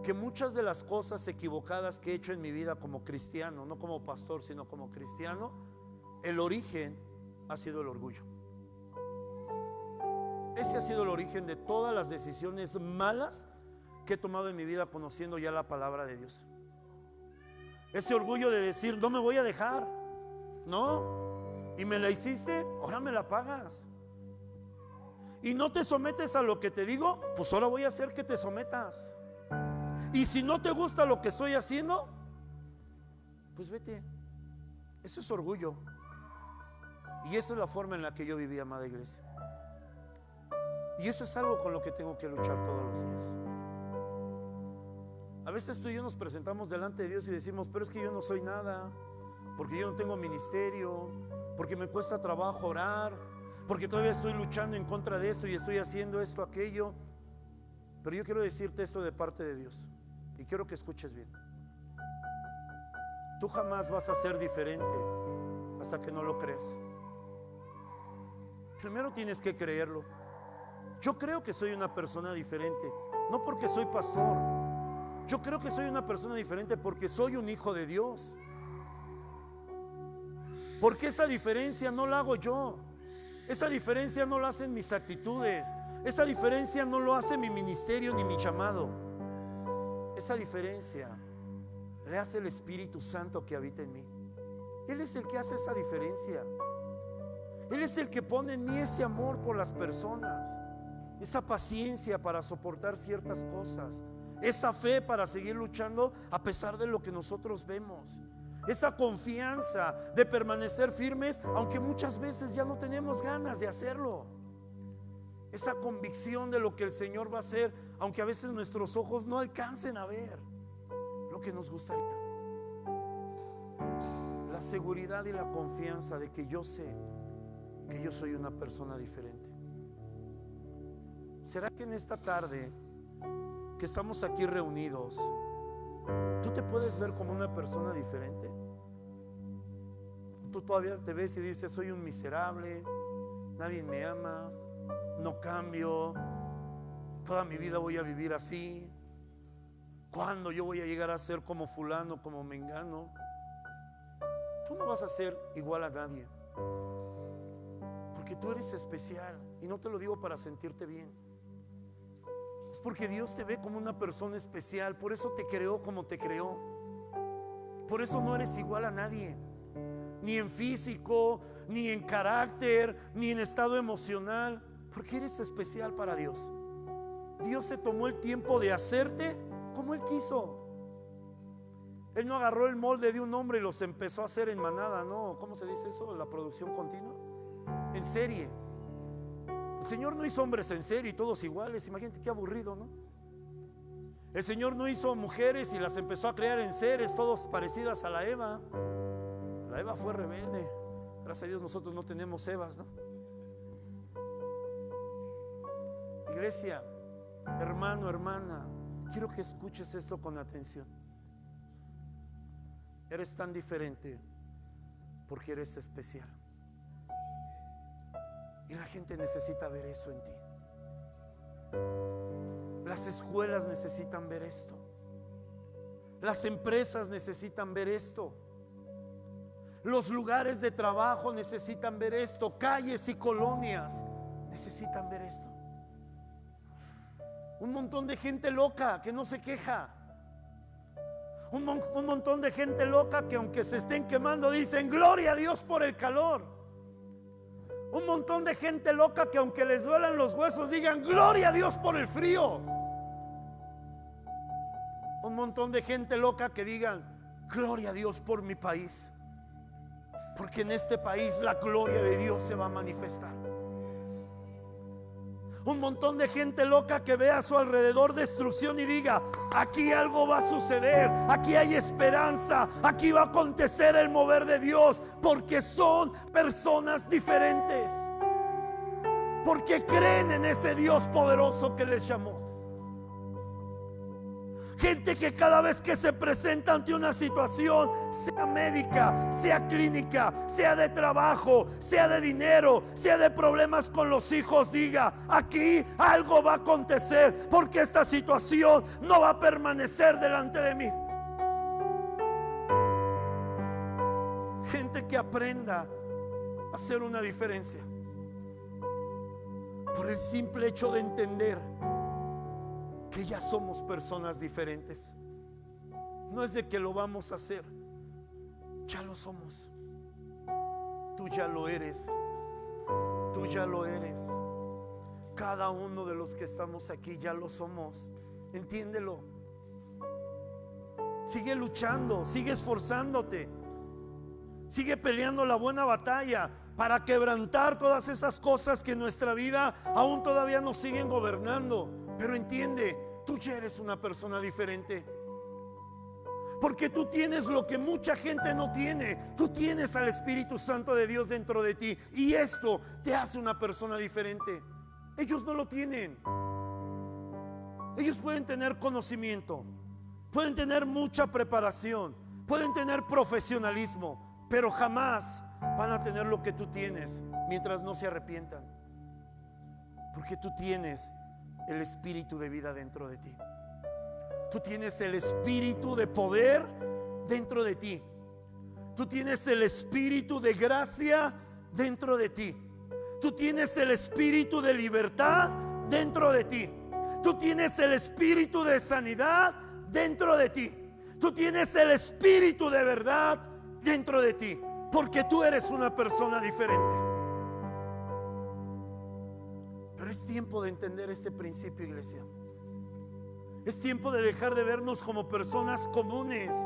que muchas de las cosas equivocadas que he hecho en mi vida como cristiano, no como pastor, sino como cristiano, el origen ha sido el orgullo. Ese ha sido el origen de todas las decisiones malas que he tomado en mi vida, conociendo ya la palabra de Dios. Ese orgullo de decir: no me voy a dejar, no, y me la hiciste, ahora me la pagas. Y no te sometes a lo que te digo, pues ahora voy a hacer que te sometas. Y si no te gusta lo que estoy haciendo, pues vete. Eso es orgullo. Y esa es la forma en la que yo vivía, amada iglesia. Y eso es algo con lo que tengo que luchar todos los días. A veces tú y yo nos presentamos delante de Dios y decimos: pero es que yo no soy nada, porque yo no tengo ministerio, porque me cuesta trabajo orar, porque todavía estoy luchando en contra de esto y estoy haciendo esto, aquello. Pero yo quiero decirte esto de parte de Dios, y quiero que escuches bien. Tú jamás vas a ser diferente hasta que no lo creas. Primero tienes que creerlo. Yo creo que soy una persona diferente, no porque soy pastor. Yo creo que soy una persona diferente porque soy un hijo de Dios. Porque esa diferencia no la hago yo. Esa diferencia no la hacen mis actitudes. Esa diferencia no lo hace mi ministerio ni mi llamado. Esa diferencia le hace el Espíritu Santo que habita en mí. Él es el que hace esa diferencia. Él es el que pone en mí ese amor por las personas, esa paciencia para soportar ciertas cosas, esa fe para seguir luchando a pesar de lo que nosotros vemos, esa confianza de permanecer firmes aunque muchas veces ya no tenemos ganas de hacerlo, esa convicción de lo que el Señor va a hacer aunque a veces nuestros ojos no alcancen a ver lo que nos gustaría. La seguridad y la confianza de que yo sé que yo soy una persona diferente. ¿Será que en esta tarde que estamos aquí reunidos, tú te puedes ver como una persona diferente? Tú todavía te ves y dices: soy un miserable, nadie me ama, no cambio, toda mi vida voy a vivir así. ¿Cuándo yo voy a llegar a ser como fulano, como mengano? Tú no vas a ser igual a nadie, porque tú eres especial. Y no te lo digo para sentirte bien, es porque Dios te ve como una persona especial. Por eso te creó como te creó. Por eso no eres igual a nadie, ni en físico, ni en carácter, ni en estado emocional, porque eres especial para Dios. Dios se tomó el tiempo de hacerte como Él quiso. Él no agarró el molde de un hombre y los empezó a hacer en manada, no. ¿Cómo se dice eso? La producción continua, en serie. El Señor no hizo hombres en serie y todos iguales. Imagínate qué aburrido, ¿no? El Señor no hizo mujeres y las empezó a crear en seres, todos parecidas a la Eva. La Eva fue rebelde. Gracias a Dios nosotros no tenemos Evas, ¿no? Iglesia, hermano, hermana, quiero que escuches esto con atención. Eres tan diferente porque eres especial. Y la gente necesita ver eso en ti. Las escuelas necesitan ver esto. Las empresas necesitan ver esto. Los lugares de trabajo necesitan ver esto. Calles y colonias necesitan ver esto. Un montón de gente loca que no se queja. Un montón de gente loca que aunque se estén quemando dicen: gloria a Dios por el calor. Un montón de gente loca que aunque les duelan los huesos digan: gloria a Dios por el frío. Un montón de gente loca que digan: gloria a Dios por mi país, porque en este país la gloria de Dios se va a manifestar. Un montón de gente loca que vea a su alrededor destrucción y diga: aquí algo va a suceder, aquí hay esperanza, aquí va a acontecer el mover de Dios, porque son personas diferentes, porque creen en ese Dios poderoso que les llamó. Gente que cada vez que se presenta ante una situación, sea médica, sea clínica, sea de trabajo, sea de dinero, sea de problemas con los hijos, diga: aquí algo va a acontecer, porque esta situación no va a permanecer delante de mí. Gente que aprenda a hacer una diferencia por el simple hecho de entender que ya somos personas diferentes. No es de que lo vamos a hacer, ya lo somos. Tú ya lo eres. Tú ya lo eres. Cada uno de los que estamos aquí ya lo somos. Entiéndelo. Sigue luchando, sigue esforzándote, sigue peleando la buena batalla para quebrantar todas esas cosas que en nuestra vida aún todavía nos siguen gobernando. Pero entiende, tú ya eres una persona diferente, porque tú tienes lo que mucha gente no tiene. Tú tienes al Espíritu Santo de Dios dentro de ti, y esto te hace una persona diferente. Ellos no lo tienen. Ellos pueden tener conocimiento, pueden tener mucha preparación, pueden tener profesionalismo, pero jamás van a tener lo que tú tienes mientras no se arrepientan, porque tú tienes el espíritu de vida dentro de ti. Tú tienes el espíritu de poder dentro de ti. Tú tienes el espíritu de gracia dentro de ti. Tú tienes el espíritu de libertad dentro de ti. Tú tienes el espíritu de sanidad dentro de ti. Tú tienes el espíritu de verdad dentro de ti, porque tú eres una persona diferente. Pero es tiempo de entender este principio, iglesia. Es tiempo de dejar de vernos como personas comunes,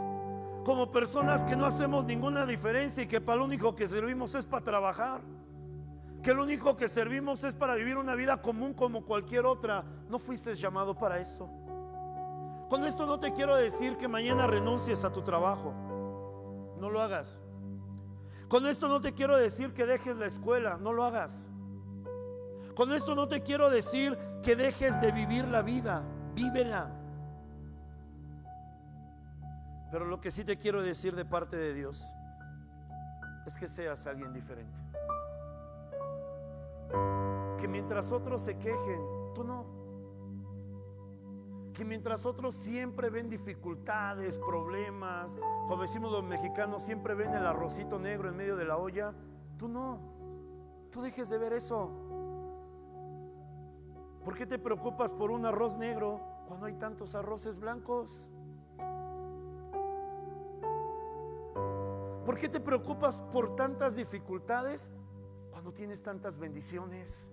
como personas que no hacemos ninguna diferencia y que para lo único que servimos es para trabajar, que lo único que servimos es para vivir una vida común como cualquier otra. No fuiste llamado para esto. Con esto no te quiero decir que mañana renuncies a tu trabajo. No lo hagas. Con esto no te quiero decir que dejes la escuela. No lo hagas. Con esto no te quiero decir que dejes de vivir la vida. Vívela. Pero lo que sí te quiero decir de parte de Dios es que seas alguien diferente. Que mientras otros se quejen, tú no. Que mientras otros siempre ven dificultades, problemas, como decimos los mexicanos, siempre ven el arrocito negro en medio de la olla, tú no. Tú dejes de ver eso. ¿Por qué te preocupas por un arroz negro cuando hay tantos arroces blancos? ¿Por qué te preocupas por tantas dificultades cuando tienes tantas bendiciones?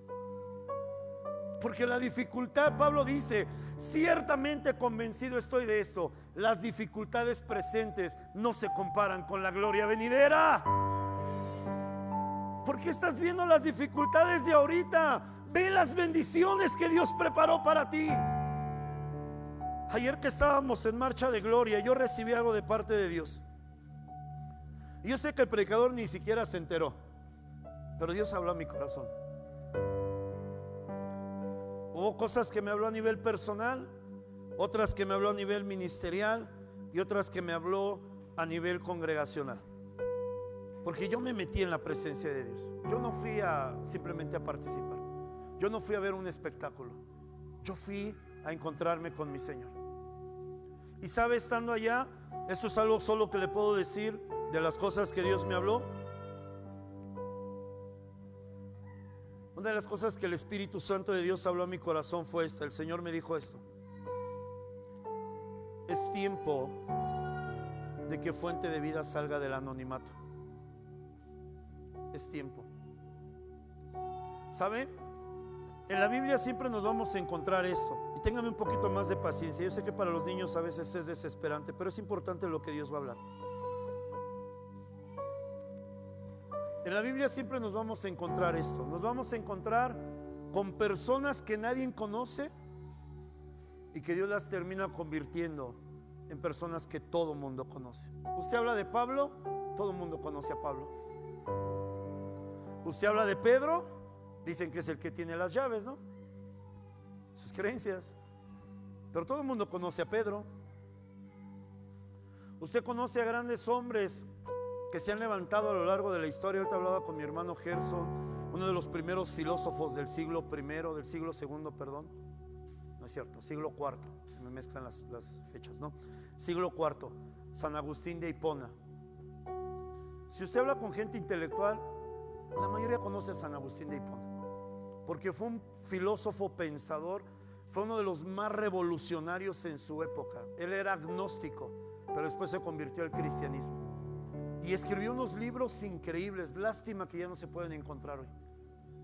Porque la dificultad, Pablo dice, ciertamente convencido estoy de esto, las dificultades presentes no se comparan con la gloria venidera. ¿Por qué estás viendo las dificultades de ahorita? Ve las bendiciones que Dios preparó para ti. Ayer que estábamos en marcha de gloria, yo recibí algo de parte de Dios. Y yo sé que el predicador ni siquiera se enteró, pero Dios habló a mi corazón. Hubo cosas que me habló a nivel personal, otras que me habló a nivel ministerial y otras que me habló a nivel congregacional. Porque yo me metí en la presencia de Dios. Yo no fui simplemente a participar. Yo no fui a ver un espectáculo. Yo fui a encontrarme con mi Señor. Y sabe, estando allá, esto es algo solo que le puedo decir de las cosas que Dios me habló. Una de las cosas que el Espíritu Santo de Dios habló a mi corazón fue esta. El Señor me dijo esto: es tiempo de que Fuente de Vida salga del anonimato. Es tiempo. ¿Sabe? En la Biblia siempre nos vamos a encontrar esto. Y téngame un poquito más de paciencia. Yo sé que para los niños a veces es desesperante, pero es importante lo que Dios va a hablar. En la Biblia siempre nos vamos a encontrar esto. Nos vamos a encontrar con personas que nadie conoce y que Dios las termina convirtiendo en personas que todo mundo conoce. Usted habla de Pablo, todo mundo conoce a Pablo. Usted habla de Pedro, dicen que es el que tiene las llaves, ¿no? Sus creencias. Pero todo el mundo conoce a Pedro. Usted conoce a grandes hombres que se han levantado a lo largo de la historia. Ahorita hablaba con mi hermano Gerson, uno de los primeros filósofos del siglo primero, del siglo segundo, perdón. No es cierto, siglo cuarto. Se me mezclan las fechas, ¿no? Siglo cuarto, San Agustín de Hipona. Si usted habla con gente intelectual, la mayoría conoce a San Agustín de Hipona, porque fue un filósofo pensador, fue uno de los más revolucionarios en su época. Él era agnóstico, pero después se convirtió al cristianismo y escribió unos libros increíbles. Lástima que ya no se pueden encontrar hoy,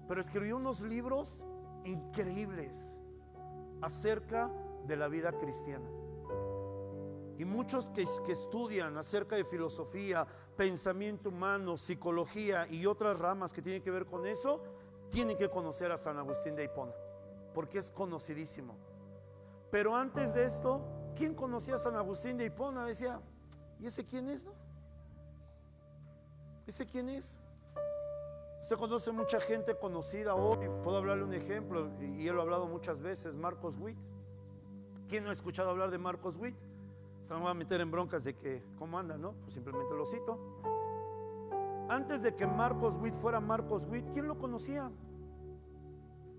pero escribió unos libros increíbles acerca de la vida cristiana. Y muchos que estudian acerca de filosofía, pensamiento humano, psicología y otras ramas que tienen que ver con eso, tienen que conocer a San Agustín de Hipona, porque es conocidísimo. Pero antes de esto, ¿quién conocía a San Agustín de Hipona? Decía, ¿y ese quién es, no? ¿Ese quién es? Usted conoce mucha gente conocida hoy. Puedo hablarle un ejemplo, y él lo ha hablado muchas veces, Marcos Witt. ¿Quién no ha escuchado hablar de Marcos Witt? No me voy a meter en broncas de que cómo anda, ¿no? Pues simplemente lo cito. Antes de que Marcos Witt fuera Marcos Witt, ¿quién lo conocía?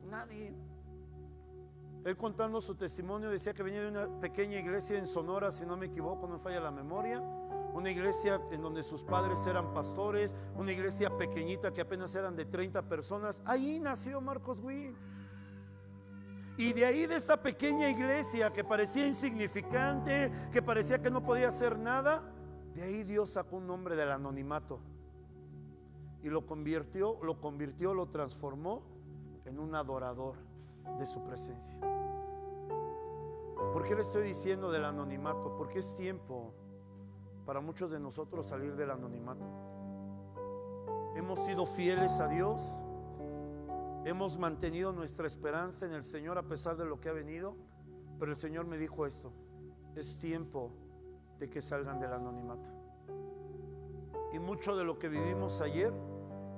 Nadie. Él, contando su testimonio, decía que venía de una pequeña iglesia en Sonora, si no me equivoco, no me falla la memoria, una iglesia en donde sus padres eran pastores, una iglesia pequeñita que apenas eran de 30 personas. Ahí nació Marcos Witt. Y de ahí, de esa pequeña iglesia que parecía insignificante, que parecía que no podía hacer nada, de ahí Dios sacó un hombre del anonimato y lo transformó en un adorador de su presencia. ¿Por qué le estoy diciendo del anonimato? Porque es tiempo para muchos de nosotros salir del anonimato. Hemos sido fieles a Dios, hemos mantenido nuestra esperanza en el Señor a pesar de lo que ha venido, pero el Señor me dijo esto: es tiempo de que salgan del anonimato. Y mucho de lo que vivimos ayer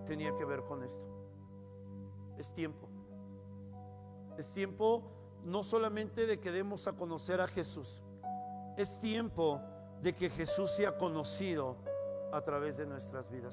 tenía que ver con esto. Es tiempo no solamente de que demos a conocer a Jesús, es tiempo de que Jesús sea conocido a través de nuestras vidas.